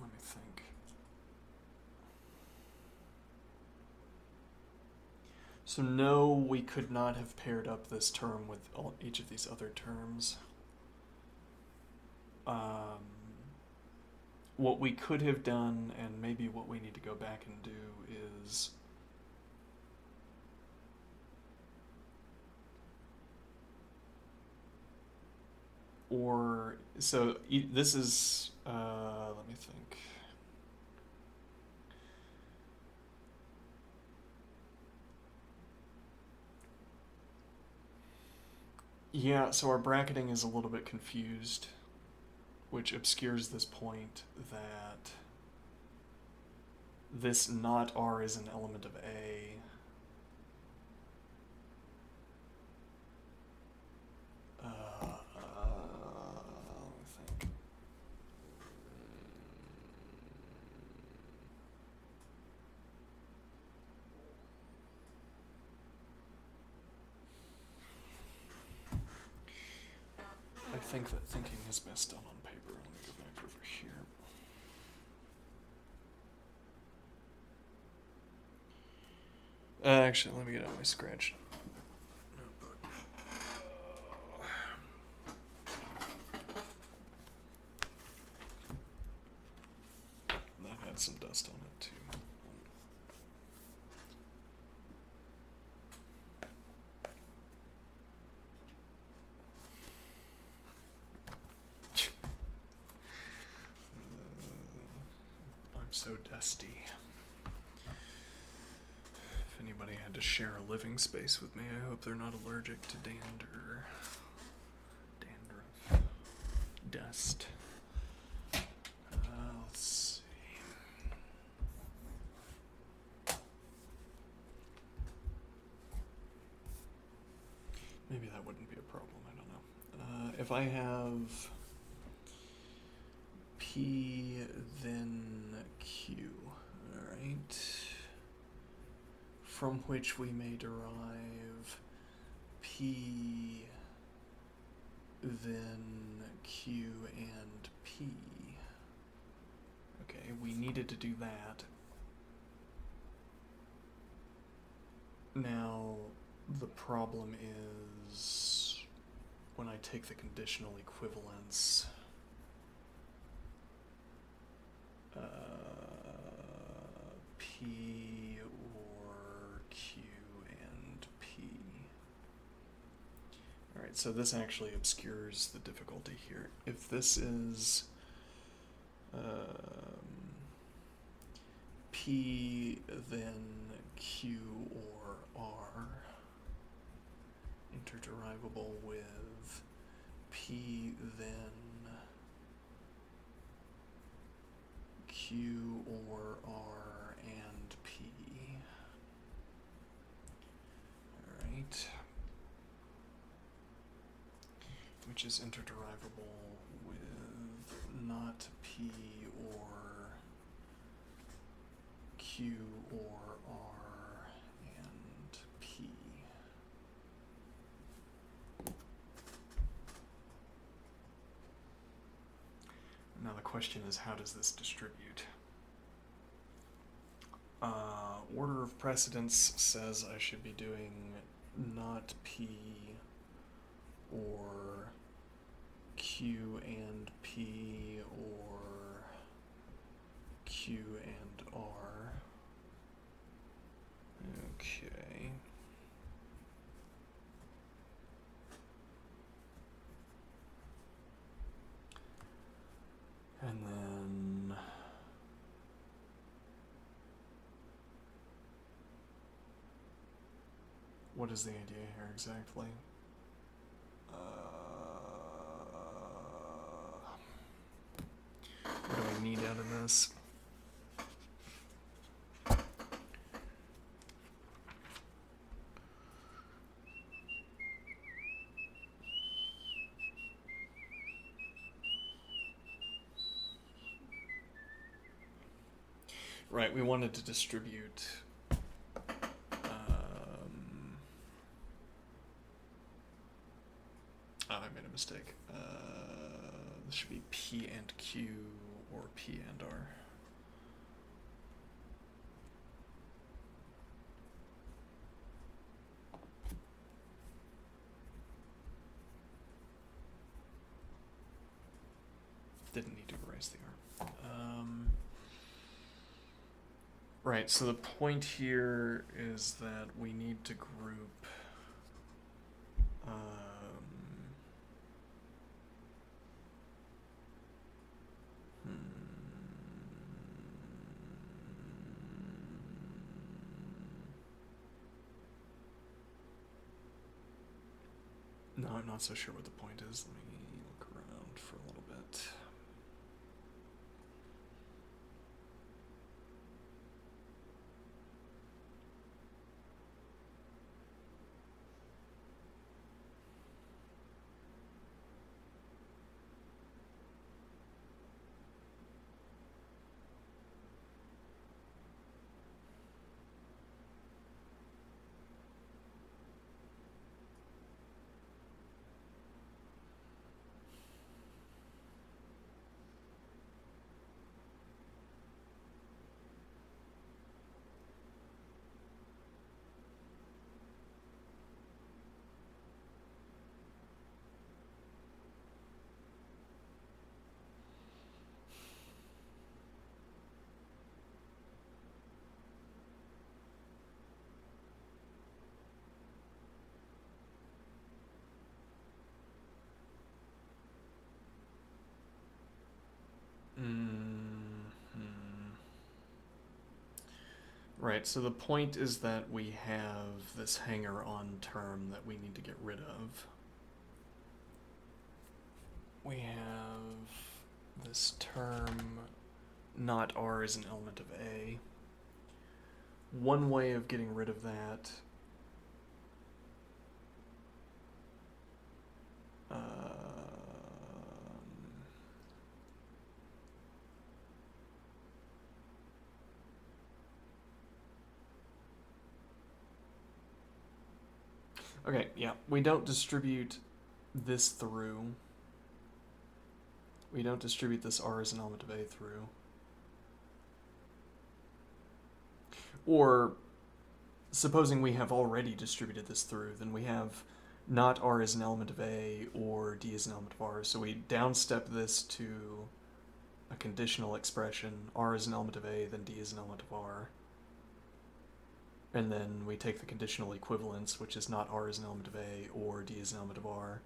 me think. So no, we could not have paired up this term with each of these other terms. What we could have done, and maybe what we need to go back and do, is this is, let me think. Yeah, so our bracketing is a little bit confused, which obscures this point that this not R is an element of A. Let me think. I think that thinking is best done on paper. Let me go back over here. Actually, let me get out my scratch notebook. That had some dust on it too. I'm so dusty. If anybody had to share a living space with me, I hope they're not allergic to dandruff, dust. Let's see. Maybe that wouldn't be a problem, I don't know. If I have P then Q, alright, from which we may derive P, then Q and P. Okay, we needed to do that. Now, the problem is when I take the conditional equivalence, P or Q and P. Alright, so this actually obscures the difficulty here. If this is P, then Q or R, interderivable with P, then Q or R and P. Alright. Which is interderivable with not P or Q or R and P. Now the question is, how does this distribute? Order of precedence says I should be doing not P or Q and P or Q and R. Okay. And then what is the idea here exactly? What do I need out of this? Right, we wanted to distribute I made a mistake. This should be P and Q or P and R. Didn't need to erase the R. Right, so the point here is that we need to group No, I'm not so sure what the point is. Let me look around for a little bit. Right, so the point is that we have this hanger-on term that we need to get rid of. We have this term, not R is an element of A. One way of getting rid of that Okay, yeah, we don't distribute this through. We don't distribute this R as an element of A through. Or, supposing we have already distributed this through, then we have not R as an element of A or D as an element of R. So we downstep this to a conditional expression, R is an element of A, then D is an element of R. And then we take the conditional equivalence, which is not R is an element of A or D is an element of R.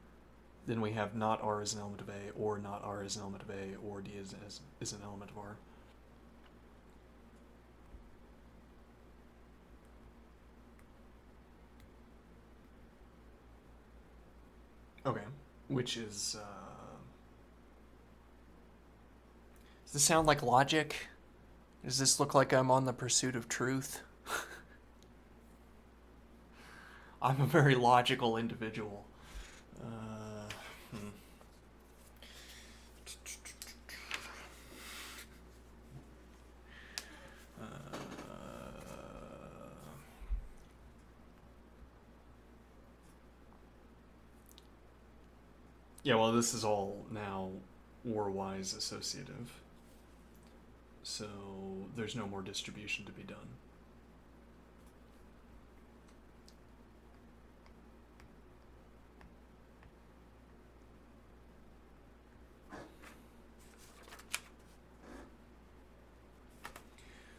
Then we have not R is an element of A or not R is an element of A or D is an element of R. Okay, which is... does this sound like logic? Does this look like I'm on the pursuit of truth? I'm a very logical individual. Hmm. Yeah, well, this is all now war-wise associative. So there's no more distribution to be done.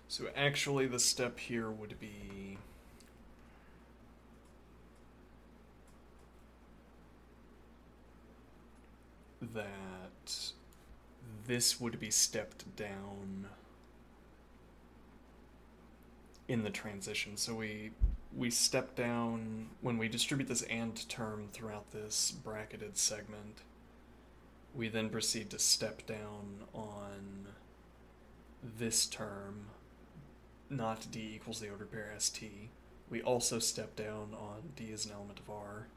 So actually the step here would be that this would be stepped down in the transition. So we step down when we distribute this and term throughout this bracketed segment. We then proceed to step down on this term, not D equals the ordered pair ST. We also step down on D as an element of R.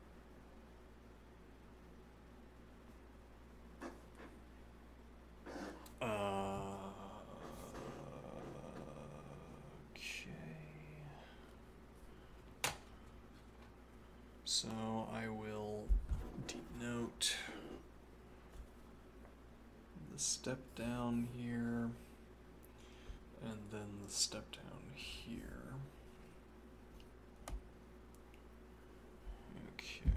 So I will denote the step down here and then the step down here. Okay.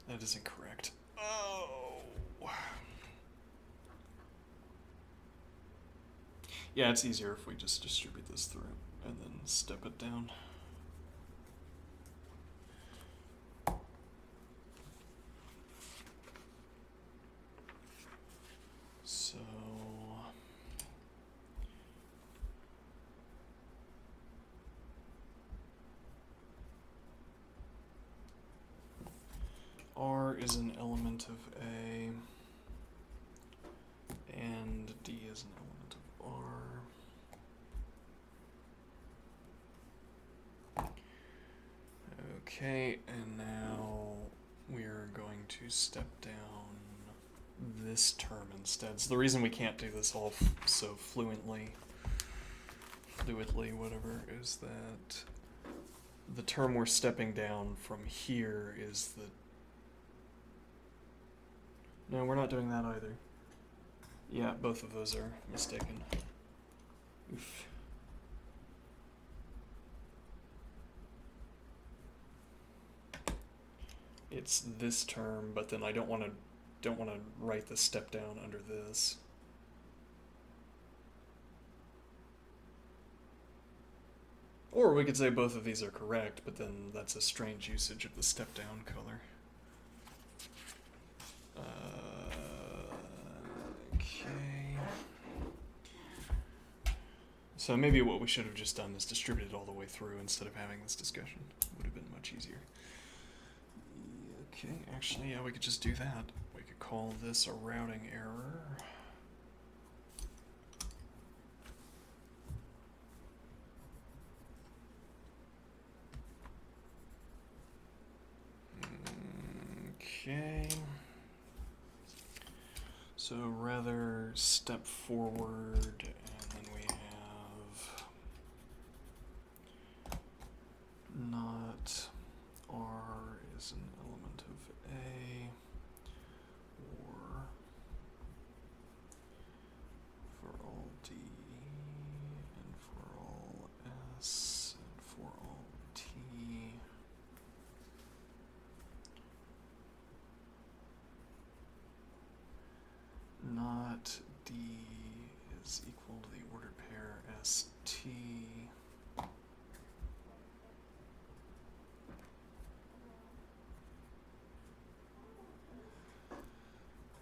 That is incorrect. Oh. Yeah, it's easier if we just distribute this through and then step it down. So R is an element of A and D is an element of R. Okay, and now we are going to step down this term instead. So the reason we can't do this all so fluidly, whatever, is that the term we're stepping down from here is the... No, we're not doing that either. Yeah, both of those are mistaken. Oof. It's this term, but then I don't want to write the step down under this. Or we could say both of these are correct, but then that's a strange usage of the step down color. Okay. So maybe what we should have just done is distributed all the way through instead of having this discussion. Would have been much easier. Okay, actually, yeah, we could just do that. We could call this a routing error. Okay. So rather step forward, and then we have not R is an element of A, or for all D, and for all S, and for all T. Not D is equal to the ordered pair ST.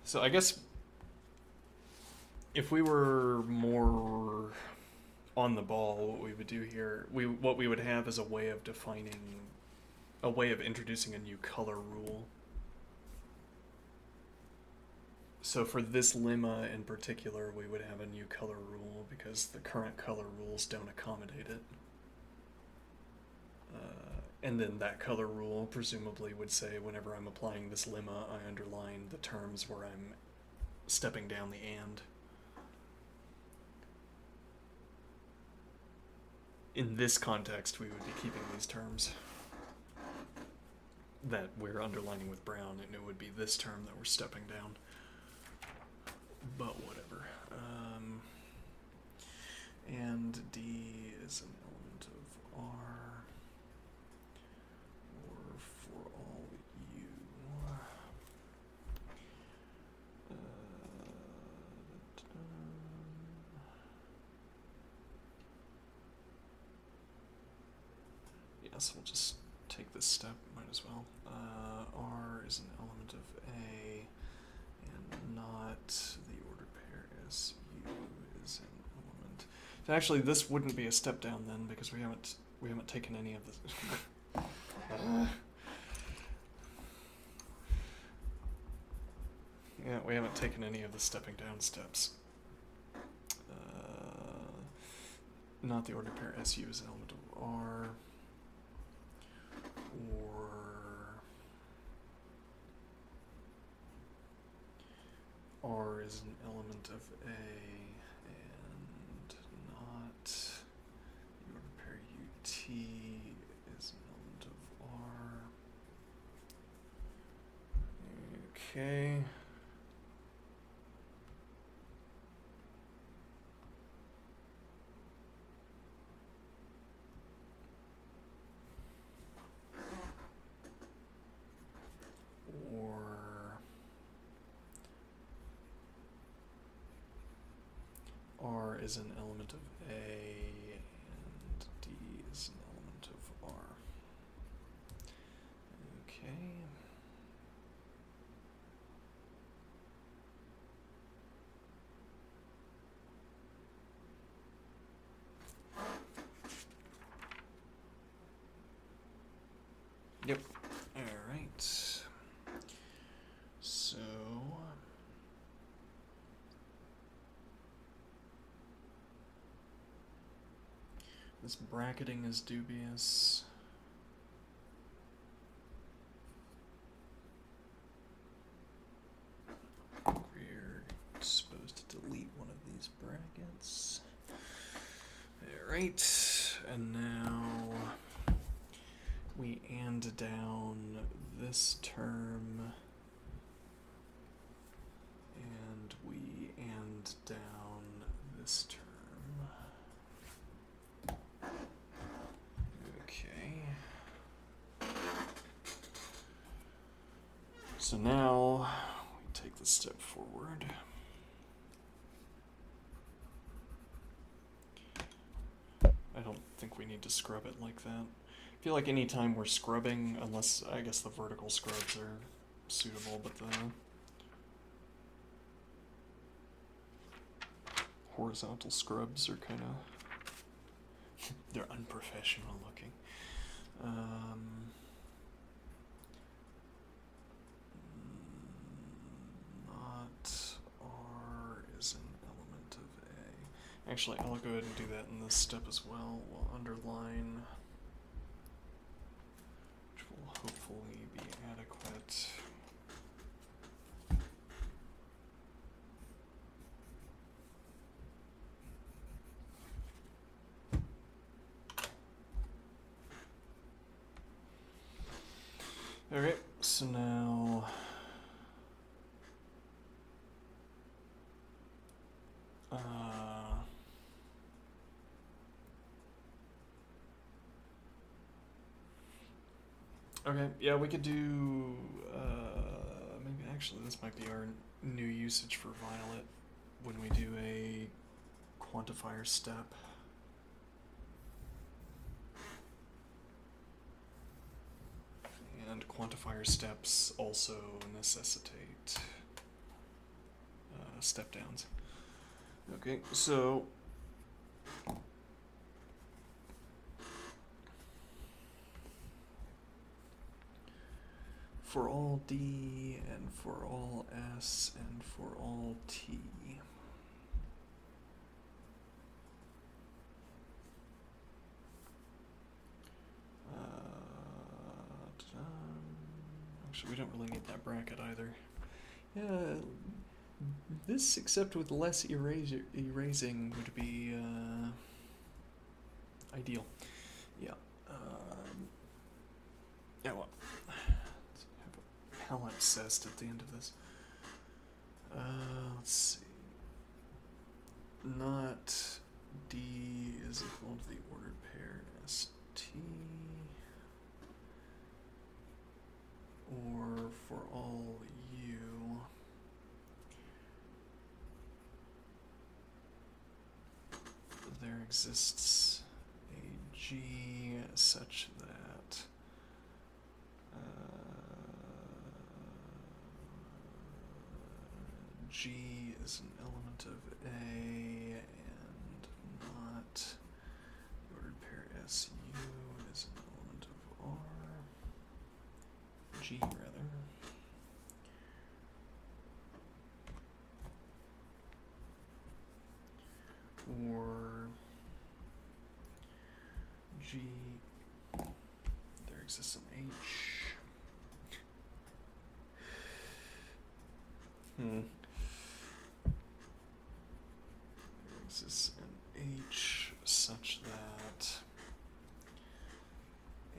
So I guess if we were more on the ball, what we would do here, what we would have is a way of introducing a new color rule. So for this lemma in particular, we would have a new color rule because the current color rules don't accommodate it. And then that color rule presumably would say whenever I'm applying this lemma, I underline the terms where I'm stepping down the and. In this context, we would be keeping these terms that we're underlining with brown, and it would be this term that we're stepping down. But whatever. And D is an element of R, or for all U. Yes, we'll just take this step, might as well. R is an element of A, and not the ordered pair SU is an element. So actually, this wouldn't be a step down then, because we haven't taken any of this. Yeah, we haven't taken any of the stepping down steps. Not the ordered pair SU is an element of R, or R is an element of A, and not the ordered pair UT is an element of R. Okay. R is an element of A, and D is an element of R. Okay. Yep. All right. So this bracketing is dubious. We're supposed to delete one of these brackets. Alright, and now we and down this term, and we and down this term. So now we take the step forward. I don't think we need to scrub it like that. I feel like any time we're scrubbing, unless I guess the vertical scrubs are suitable, but the horizontal scrubs are kind of they're unprofessional looking. Actually, I'll go ahead and do that in this step as well. We'll underline, which will hopefully be adequate. Okay, so now okay, yeah, we could do maybe actually this might be our new usage for violet when we do a quantifier step. And quantifier steps also necessitate step downs. Okay, so for all D and for all S and for all T. Actually, we don't really need that bracket either. Yeah, this, except with less erasing, would be ideal. Yeah. Yeah, well, let's have a palimpsest at the end of this. Let's see. Not D is equal to the ordered pair ST. Or for all U, there exists a G such that G is an element of A and not the ordered pair SU is an element of R. G rather. Or G, there exists an H. There exists an H such that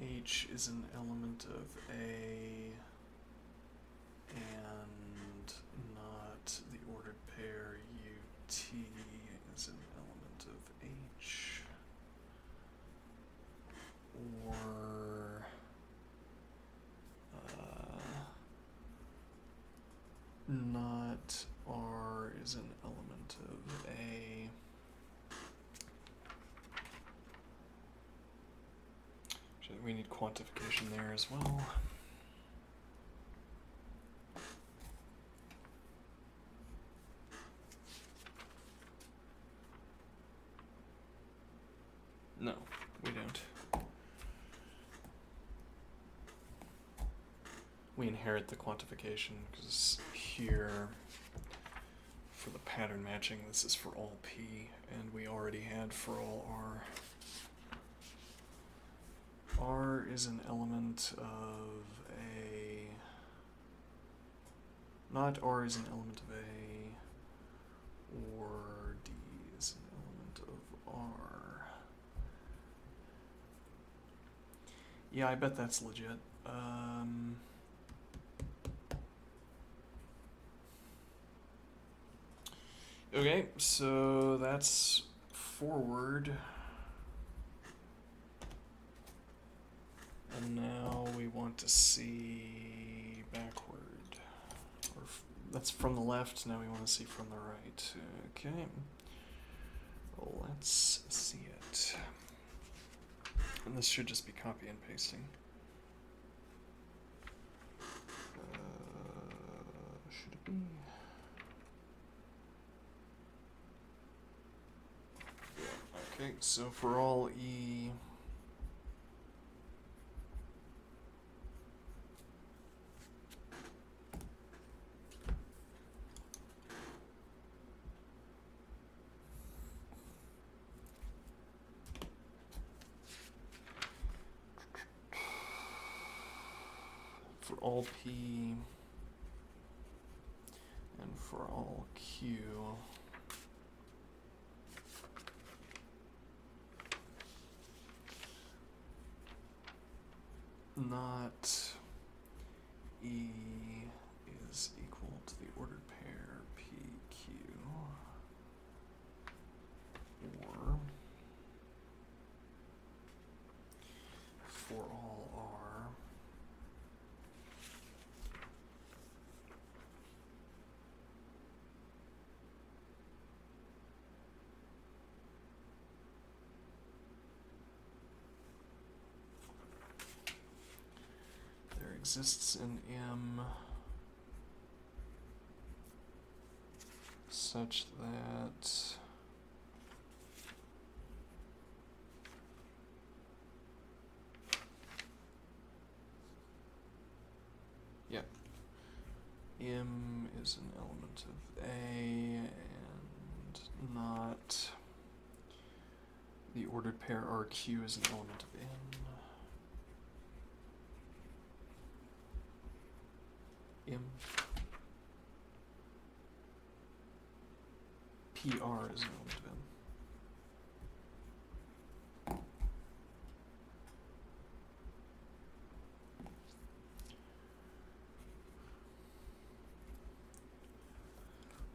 H is an element of A and not the ordered pair UT is an element of H, or not R is an element of A. We need quantification there as well. No, we don't. We inherit the quantification because here, for the pattern matching, this is for all P, and we already had for all R. R is an element of A. Not R is an element of A, or D is an element of R. Yeah, I bet that's legit. Okay, so that's forward. And now we want to see backward. Or that's from the left, now we want to see from the right. Okay. Well, let's see it. And this should just be copy and pasting. Should it be? Yeah, okay, so for all E, for all P, and for all Q, not exists in M such that M is an element of A and not the ordered pair RQ is an element of M. PR is an element of M.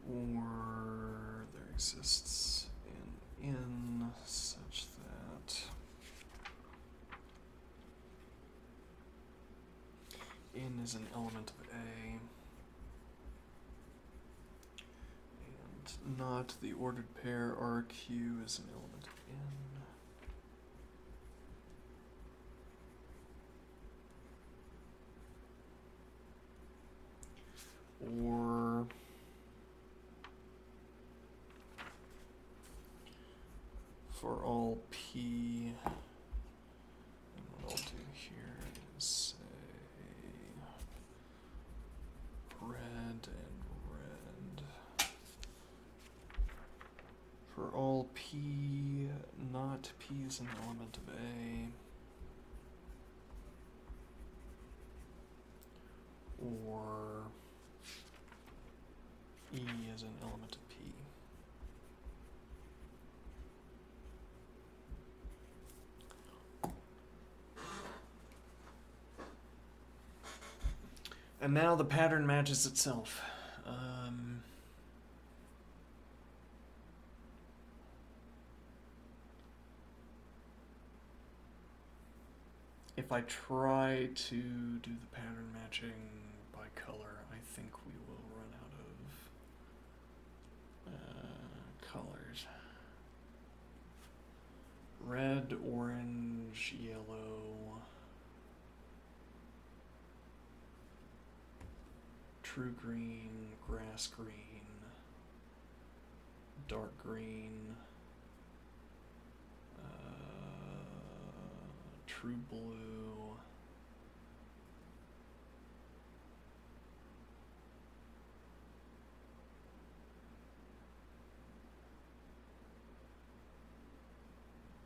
Or there exists an N such that N is an element of A and not the ordered pair RQ is an element of N. Or for all P, and what I'll do here is say red and red. For all P, not P is an element of A, or E is an element of P. And now the pattern matches itself. If I try to do the pattern matching by color, I think we will run out of colors. Red, orange, yellow, true green, grass green, dark green, true blue,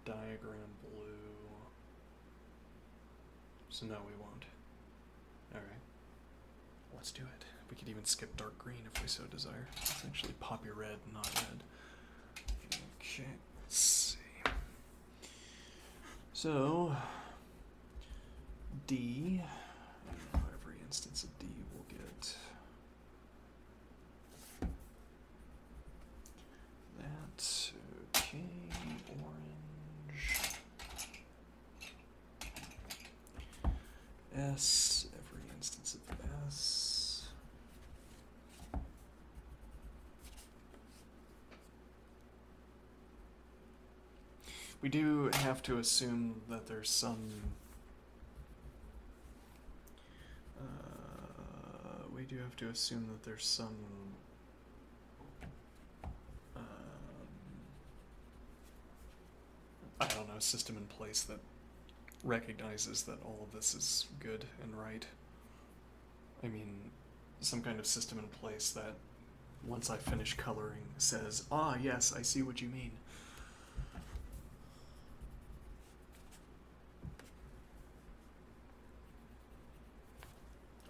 diagram blue. So no, we won't. All right, let's do it. We could even skip dark green if we so desire. It's actually poppy red, not red. Okay, let's see. So, D, every instance of D will get that. Okay, orange. S, every instance of S. We do have to assume that there's some I don't know, system in place that recognizes that all of this is good and right. I mean, some kind of system in place that once I finish coloring says, ah, yes, I see what you mean.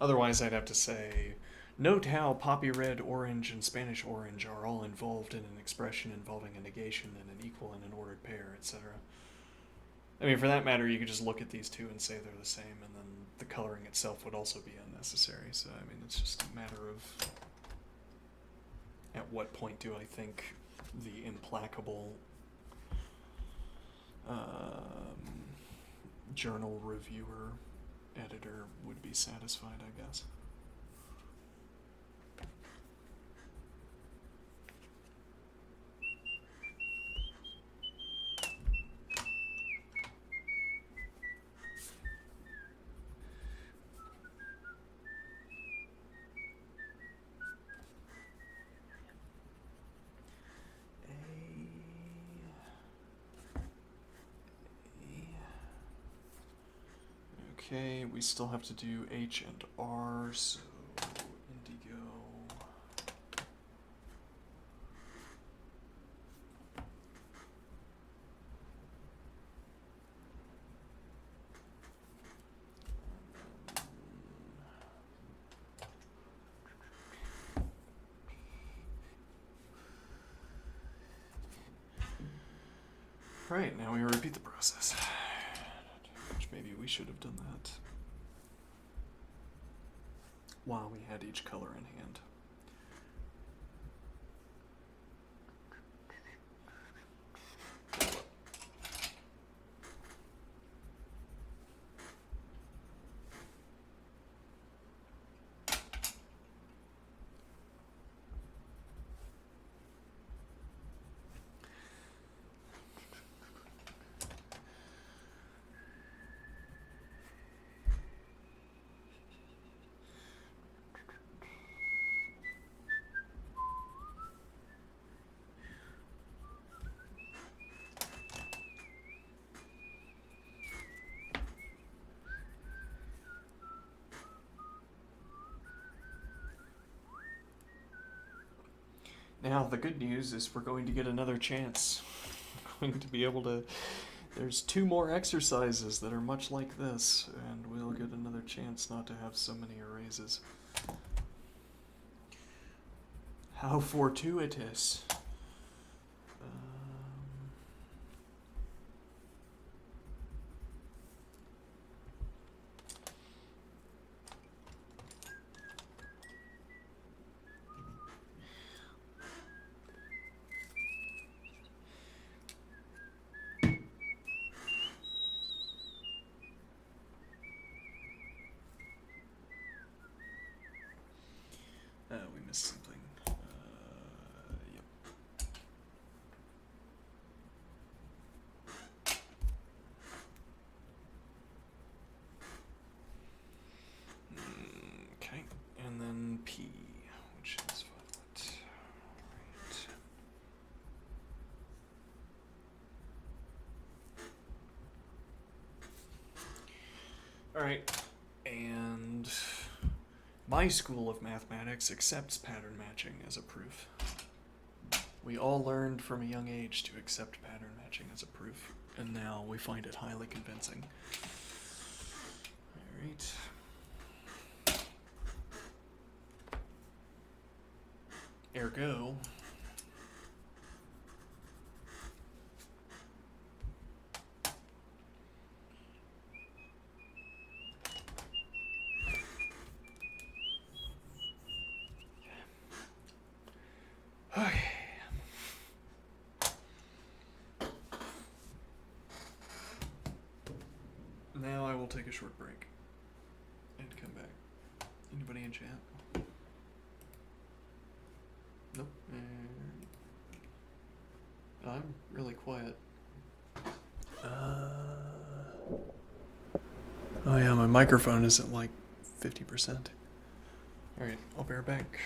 Otherwise, I'd have to say, note how poppy red, orange, and Spanish orange are all involved in an expression involving a negation and an equal and an ordered pair, etc. I mean, for that matter, you could just look at these two and say they're the same, and then the coloring itself would also be unnecessary. So, I mean, it's just a matter of at what point do I think the implacable journal reviewer editor would be satisfied, I guess. Okay, we still have to do H and R, so indigo. Right, now we repeat the process. Which maybe we should have done that while we had each color in hand. Now, the good news is we're going to get another chance. We're going to be able to. There's 2 more exercises that are much like this, and we'll get another chance not to have so many erases. How fortuitous. We missed something. Yep. Okay, and then P, which is violet. All right, and my school of mathematics accepts pattern matching as a proof. We all learned from a young age to accept pattern matching as a proof, and now we find it highly convincing. All right. Ergo, okay. Now I will take a short break and come back. Anybody in chat? Nope. I'm really quiet. Oh yeah, my microphone is at like 50%. Alright, I'll be right back.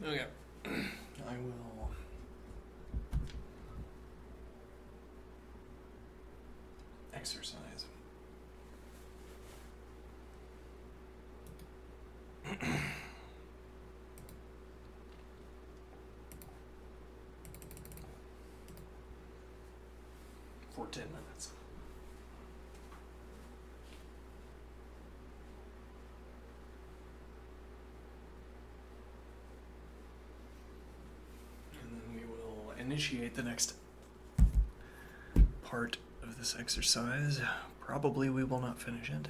Okay. I will exercise. For 10 minutes. And then we will initiate the next part of this exercise. Probably we will not finish it.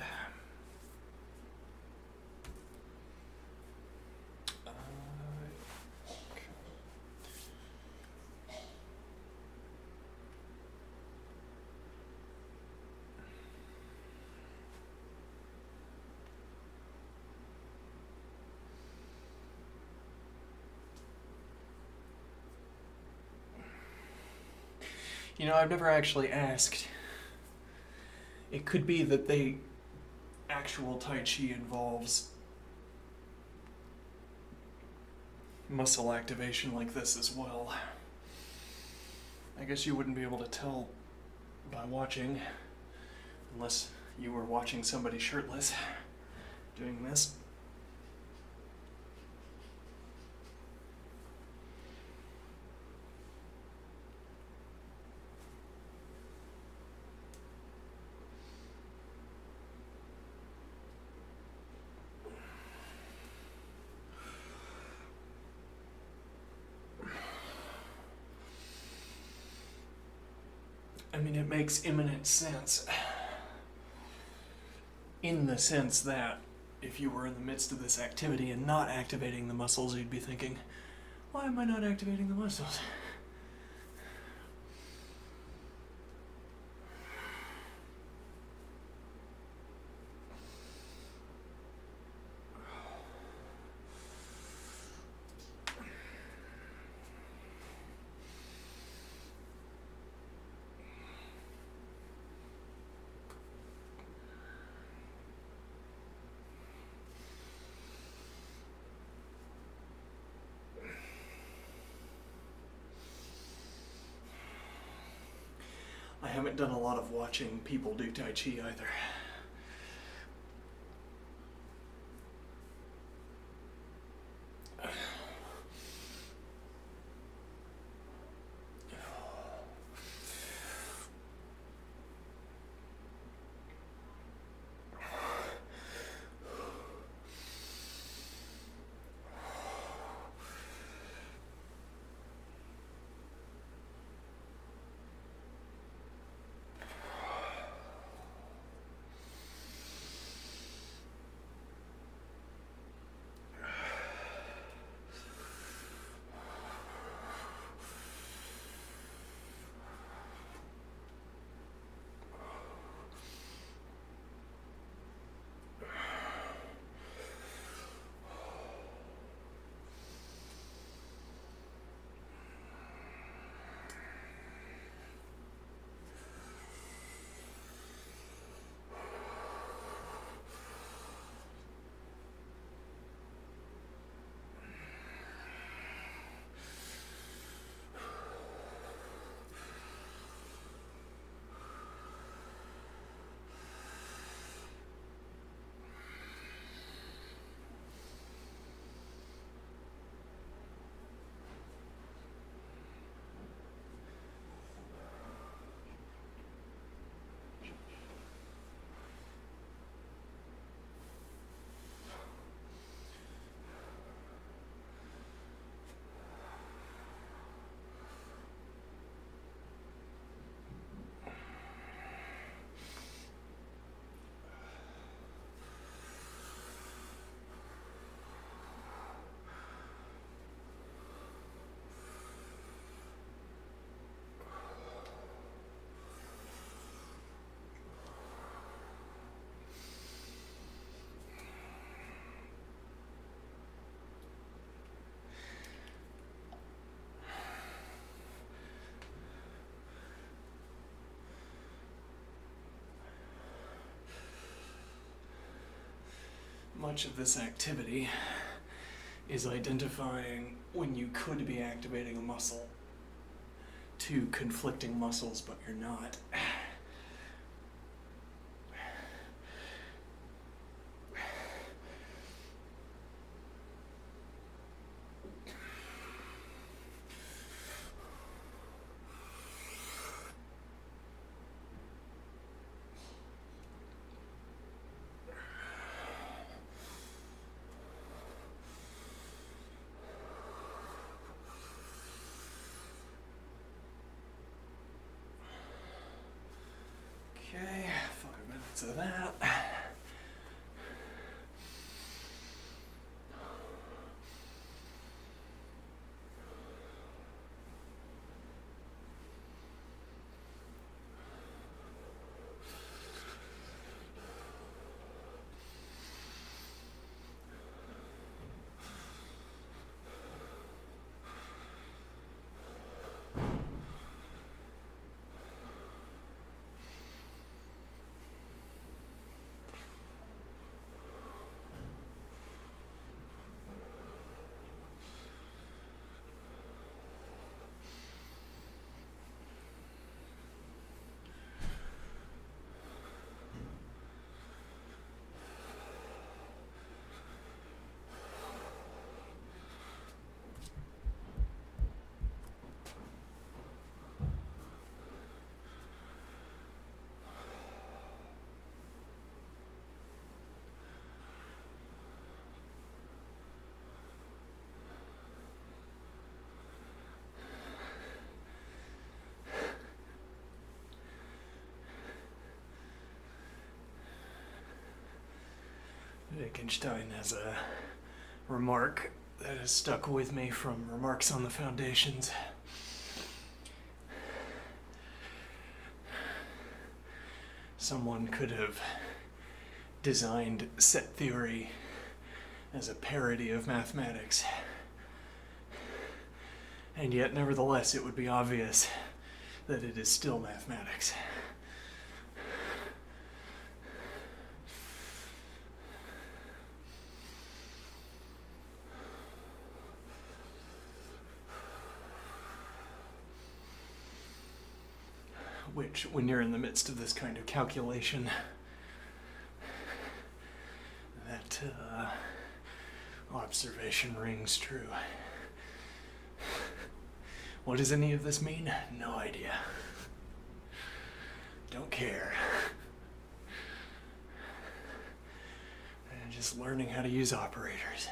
You know, I've never actually asked. It could be that actual Tai Chi involves muscle activation like this as well. I guess you wouldn't be able to tell by watching, unless you were watching somebody shirtless doing this. I mean, it makes imminent sense. In the sense that if you were in the midst of this activity and not activating the muscles, you'd be thinking, why am I not activating the muscles? I haven't done a lot of watching people do Tai Chi either. Much of this activity is identifying when you could be activating a muscle. Two conflicting muscles, but you're not. Okay, 5 minutes of that. Wittgenstein has a remark that has stuck with me from Remarks on the Foundations. Someone could have designed set theory as a parody of mathematics, and yet nevertheless it would be obvious that it is still mathematics. Which, when you're in the midst of this kind of calculation, that observation rings true. What does any of this mean? No idea. Don't care. And just learning how to use operators.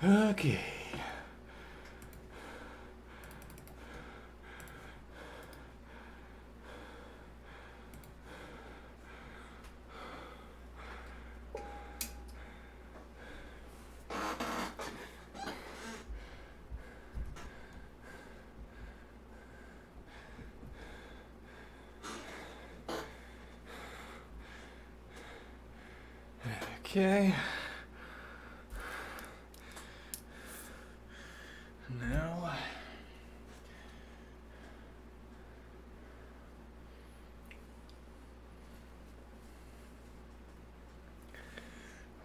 Okay. Okay. Now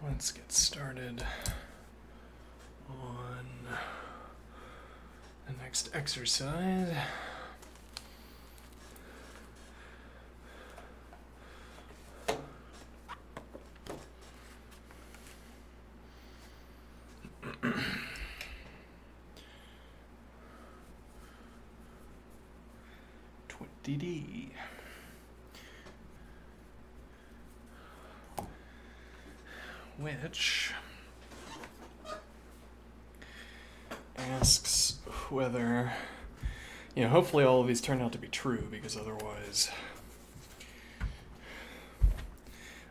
let's get started on the next exercise. DD. Which asks whether, hopefully all of these turn out to be true, because otherwise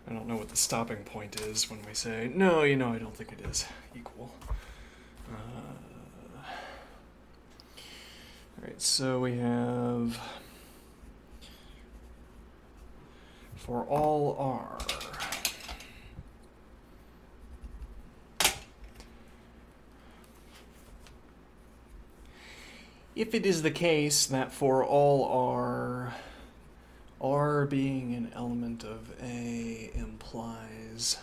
I don't know what the stopping point is when we say, no, I don't think it is equal. Alright, so we have for all R, if it is the case that for all R being an element of A implies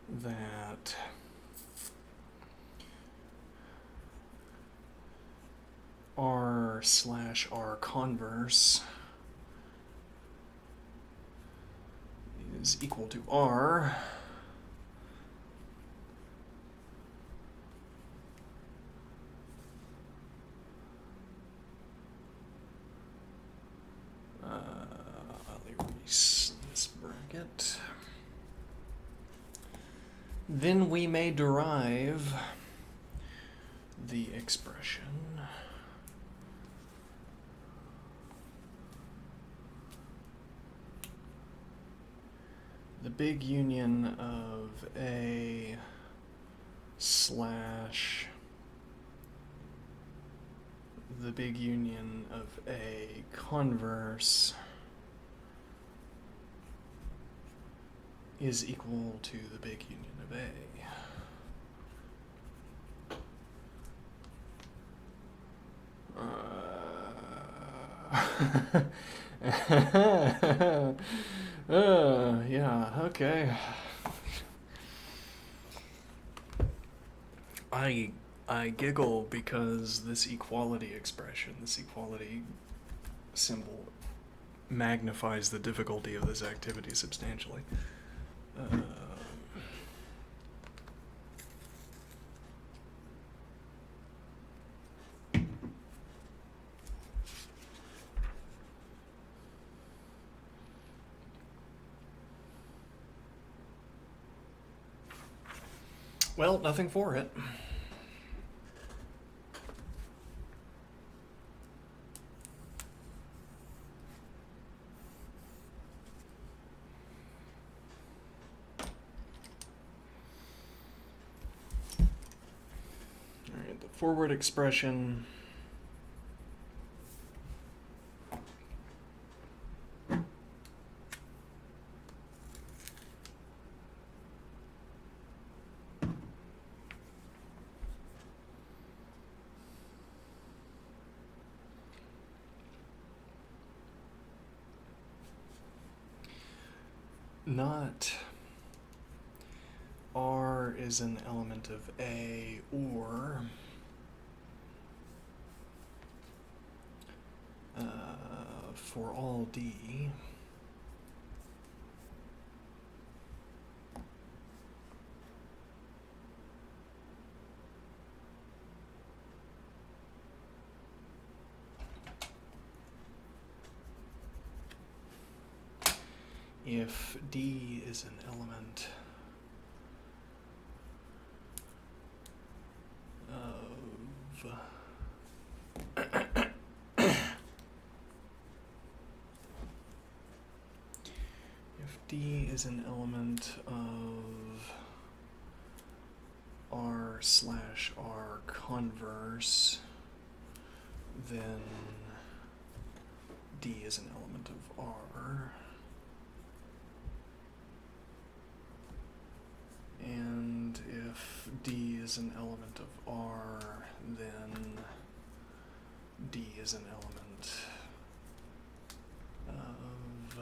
that R/R converse is equal to R, I'll erase this bracket. Then we may derive the expression the big union of A slash the big union of A converse is equal to the big union of A. Yeah, okay. I giggle because this equality expression, this equality symbol, magnifies the difficulty of this activity substantially. Well, nothing for it. All right, the forward expression not R is an element of A or for all D if D is an element D is an element of R/R converse, then D is an element of R. And if D is an element of R, then D is an element of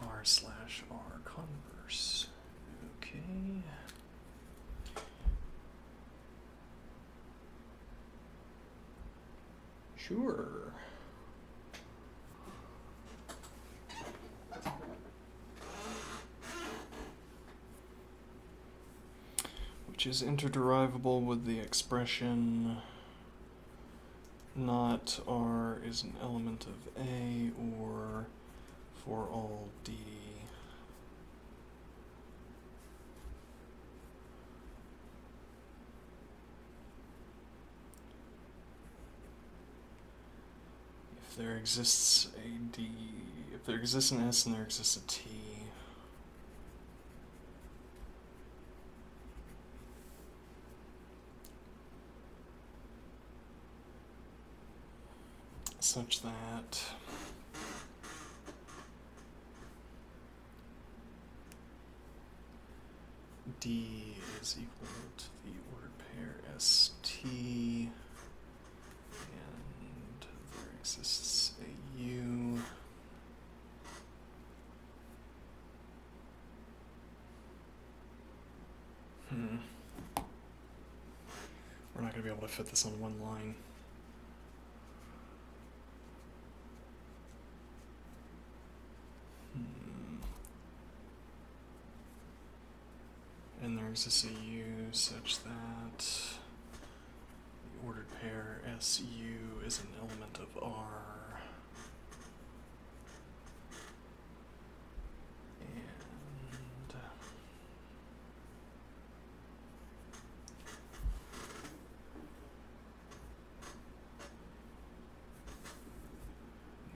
R/R converse. Okay. Sure. Which is interderivable with the expression not R is an element of A, or for all D if there exists a D, if there exists an S and there exists a T, such that D is equal to the ordered pair ST, and there exists a U. We're not going to be able to fit this on one line. And there exists a U such that the ordered pair SU is an element of R. And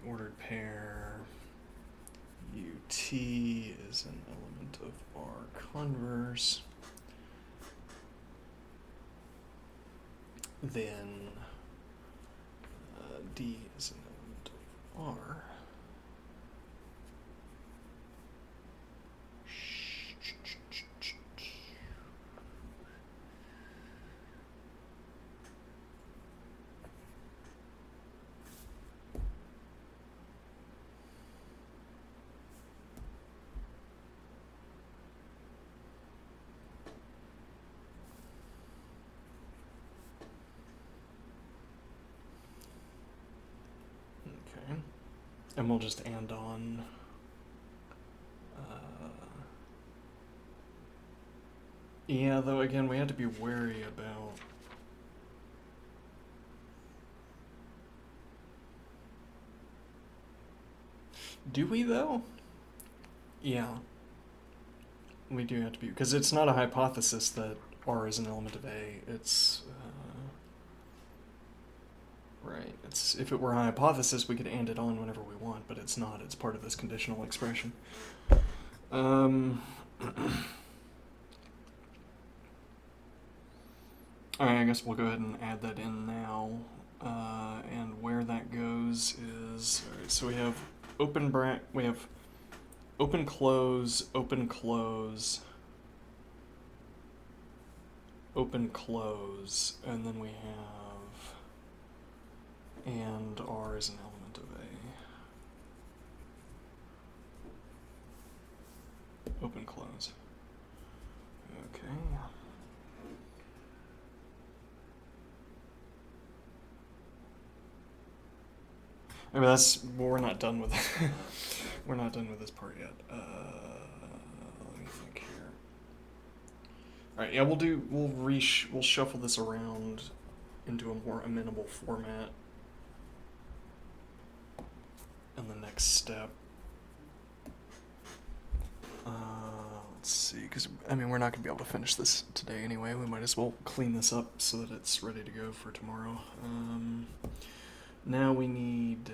the ordered pair UT is an element of R converse, then D is an element of R. And we'll just and on yeah, though again we had to be wary about do we though? Yeah, we do have to be, because it's not a hypothesis that R is an element of A. It's right. It's, if it were a hypothesis, we could and it on whenever we want, but it's not. It's part of this conditional expression. Alright, I guess we'll go ahead and add that in now. And where that goes is, alright, so we have we have open close, open close, open close, and then we have and R is an element of A. Open close. Okay. I mean, we're not done with we're not done with this part yet. Let me think here. All right, yeah, we'll shuffle this around into a more amenable format in the next step. Let's see, because I mean we're not gonna be able to finish this today anyway. We might as well clean this up so that it's ready to go for tomorrow. Now we need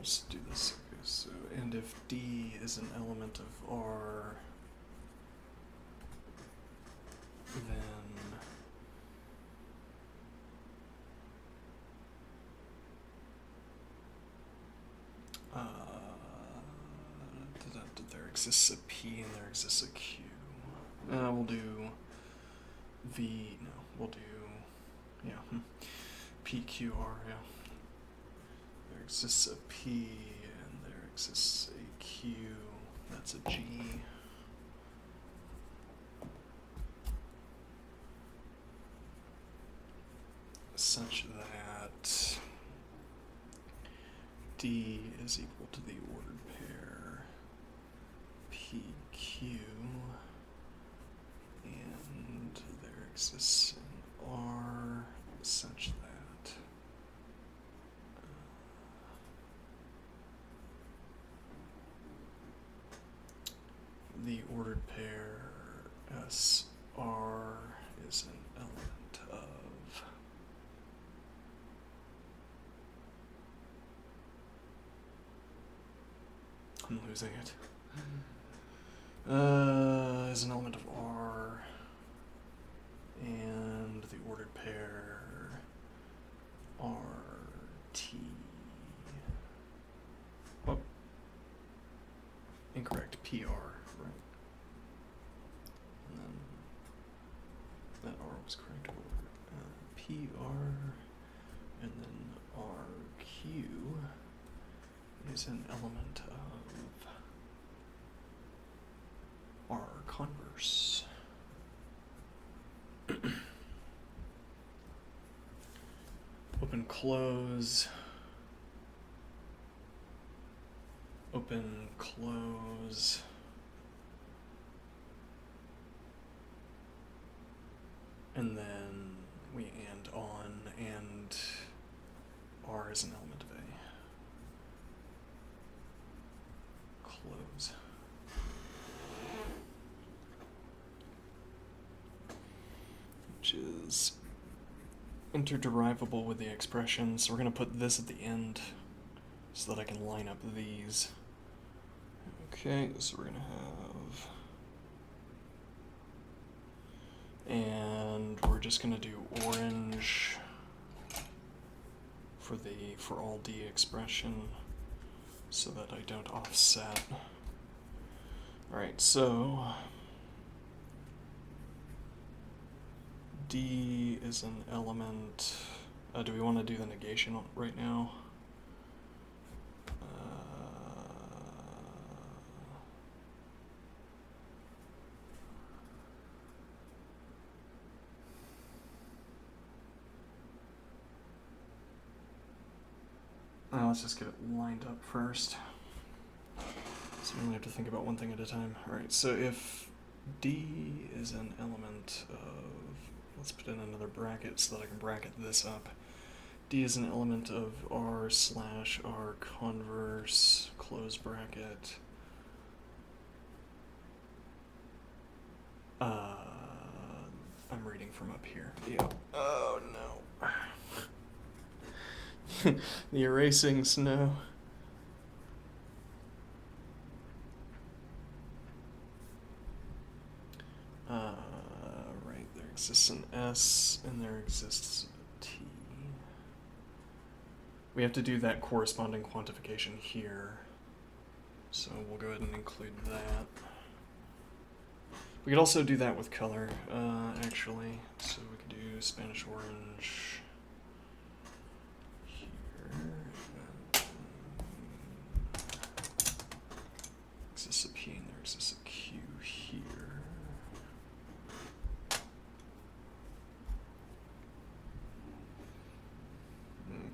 let's do this. Okay, so, and if D is an element of R, then there exists a P and there exists a Q. We'll do V, no, we'll do, yeah, PQR, yeah. There exists a P and there exists a Q, that's a G. Such that D is equal to the ordered pair PQ, and there exists an R such that the ordered pair SR is an element of I'm losing it. Is an element of R, and the ordered pair RT. Oh, incorrect. PR, right? And then that R was correct. PR, and then RQ is an element of R converse. Open, close. Open, close. And then we and on, and R is an element of A. Close. Which is interderivable with the expression, so we're going to put this at the end so that I can line up these. Okay, so we're going to have, and we're just going to do orange for all D expression so that I don't offset. Alright, so D is an element. Do we want to do the negation right now? Let's just get it lined up first. So we only have to think about one thing at a time. Alright, so if D is an element of, let's put in another bracket so that I can bracket this up. D is an element of R slash R converse, close bracket. I'm reading from up here. Yeah. Oh no. The erasing snow. Right, there exists an S and there exists a T. We have to do that corresponding quantification here. So we'll go ahead and include that. We could also do that with color, actually. So we could do Spanish orange here. Exists a P and there exists a Q here.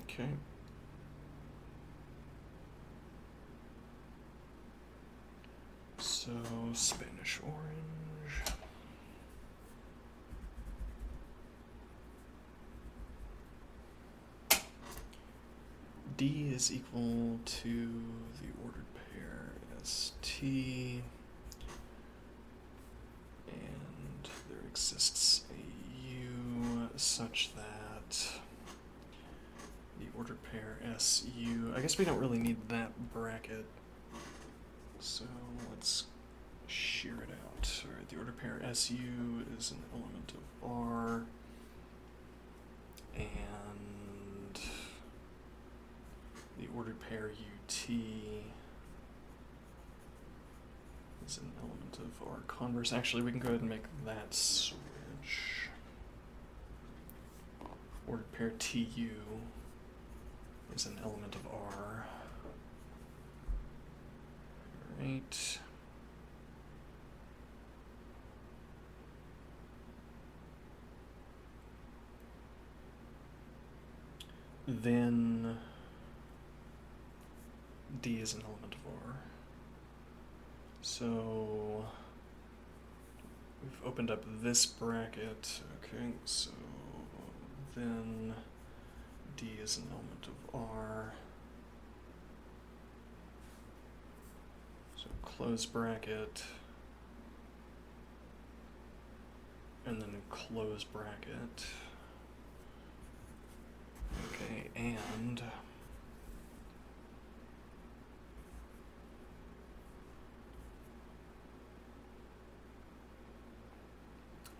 Okay. So Spanish orange. D is equal to the ordered pair ST, and there exists a U such that the ordered pair SU. I guess we don't really need that bracket, so let's shear it out. Alright, the ordered pair SU is an element of R, and the ordered pair UT is an element of R converse. Actually, we can go ahead and make that switch. Ordered pair TU is an element of R. Right. Then D is an element of R. So we've opened up this bracket. Okay, so then D is an element of R. So close bracket, and then close bracket. Okay, and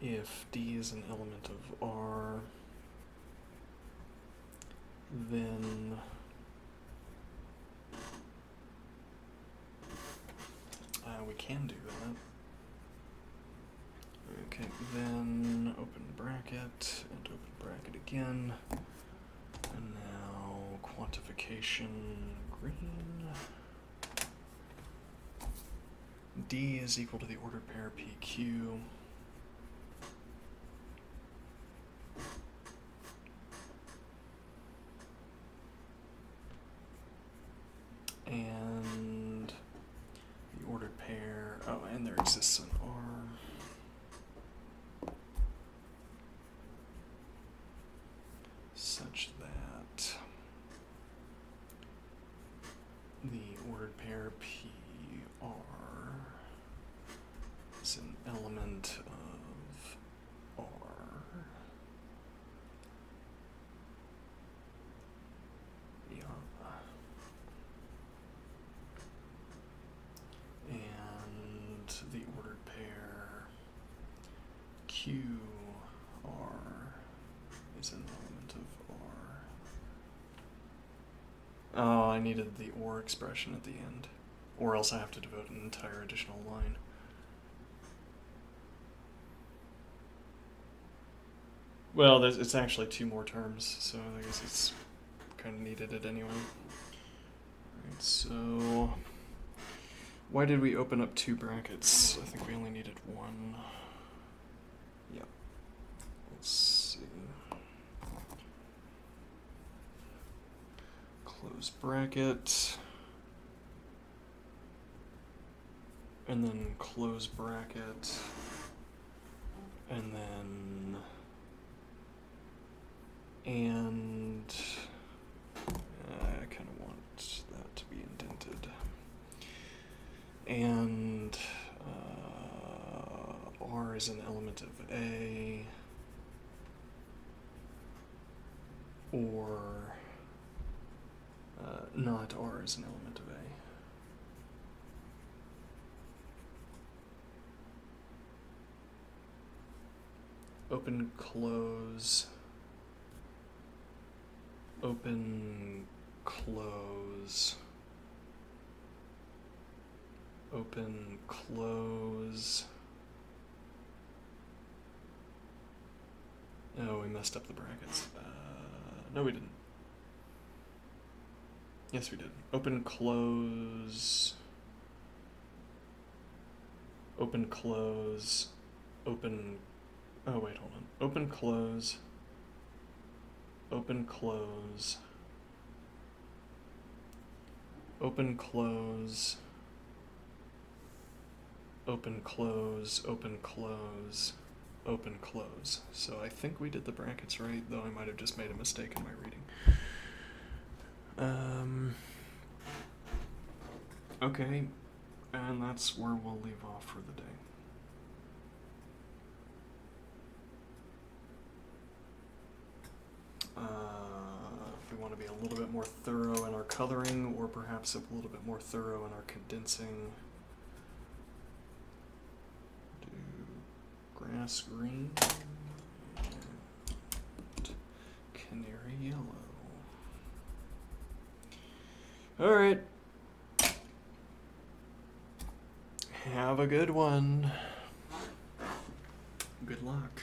if D is an element of R, then we can do that. Okay, then open bracket and open bracket again. And now quantification green. D is equal to the ordered pair PQ. And the ordered pair, oh, and there exists an R. Such that the ordered pair PR is an element of R. Yeah. And the ordered pair QR is an element of R. Oh, I needed the OR expression at the end, or else I have to devote an entire additional line. Well, it's actually two more terms, so I guess it's kind of needed it anyway. Alright, so why did we open up two brackets? I think we only needed one. Yep. Let's see. Close bracket. And then close bracket. And then I kind of want that to be indented. And R is an element of A, or not R is an element of A. Open, close, open, close, open, close. Oh, we messed up the brackets. No, we didn't. Yes, we did. Open, close, open, close, open. Oh, wait, hold on. Open, close, open, close, open, close, open, close, open, close, open, close. So I think we did the brackets right, though I might have just made a mistake in my reading. Okay, and that's where we'll leave off for the day. If we want to be a little bit bit more thorough in our coloring, or perhaps a little bit more thorough in our condensing. Do grass green and canary yellow. All right. Have a good one. Good luck.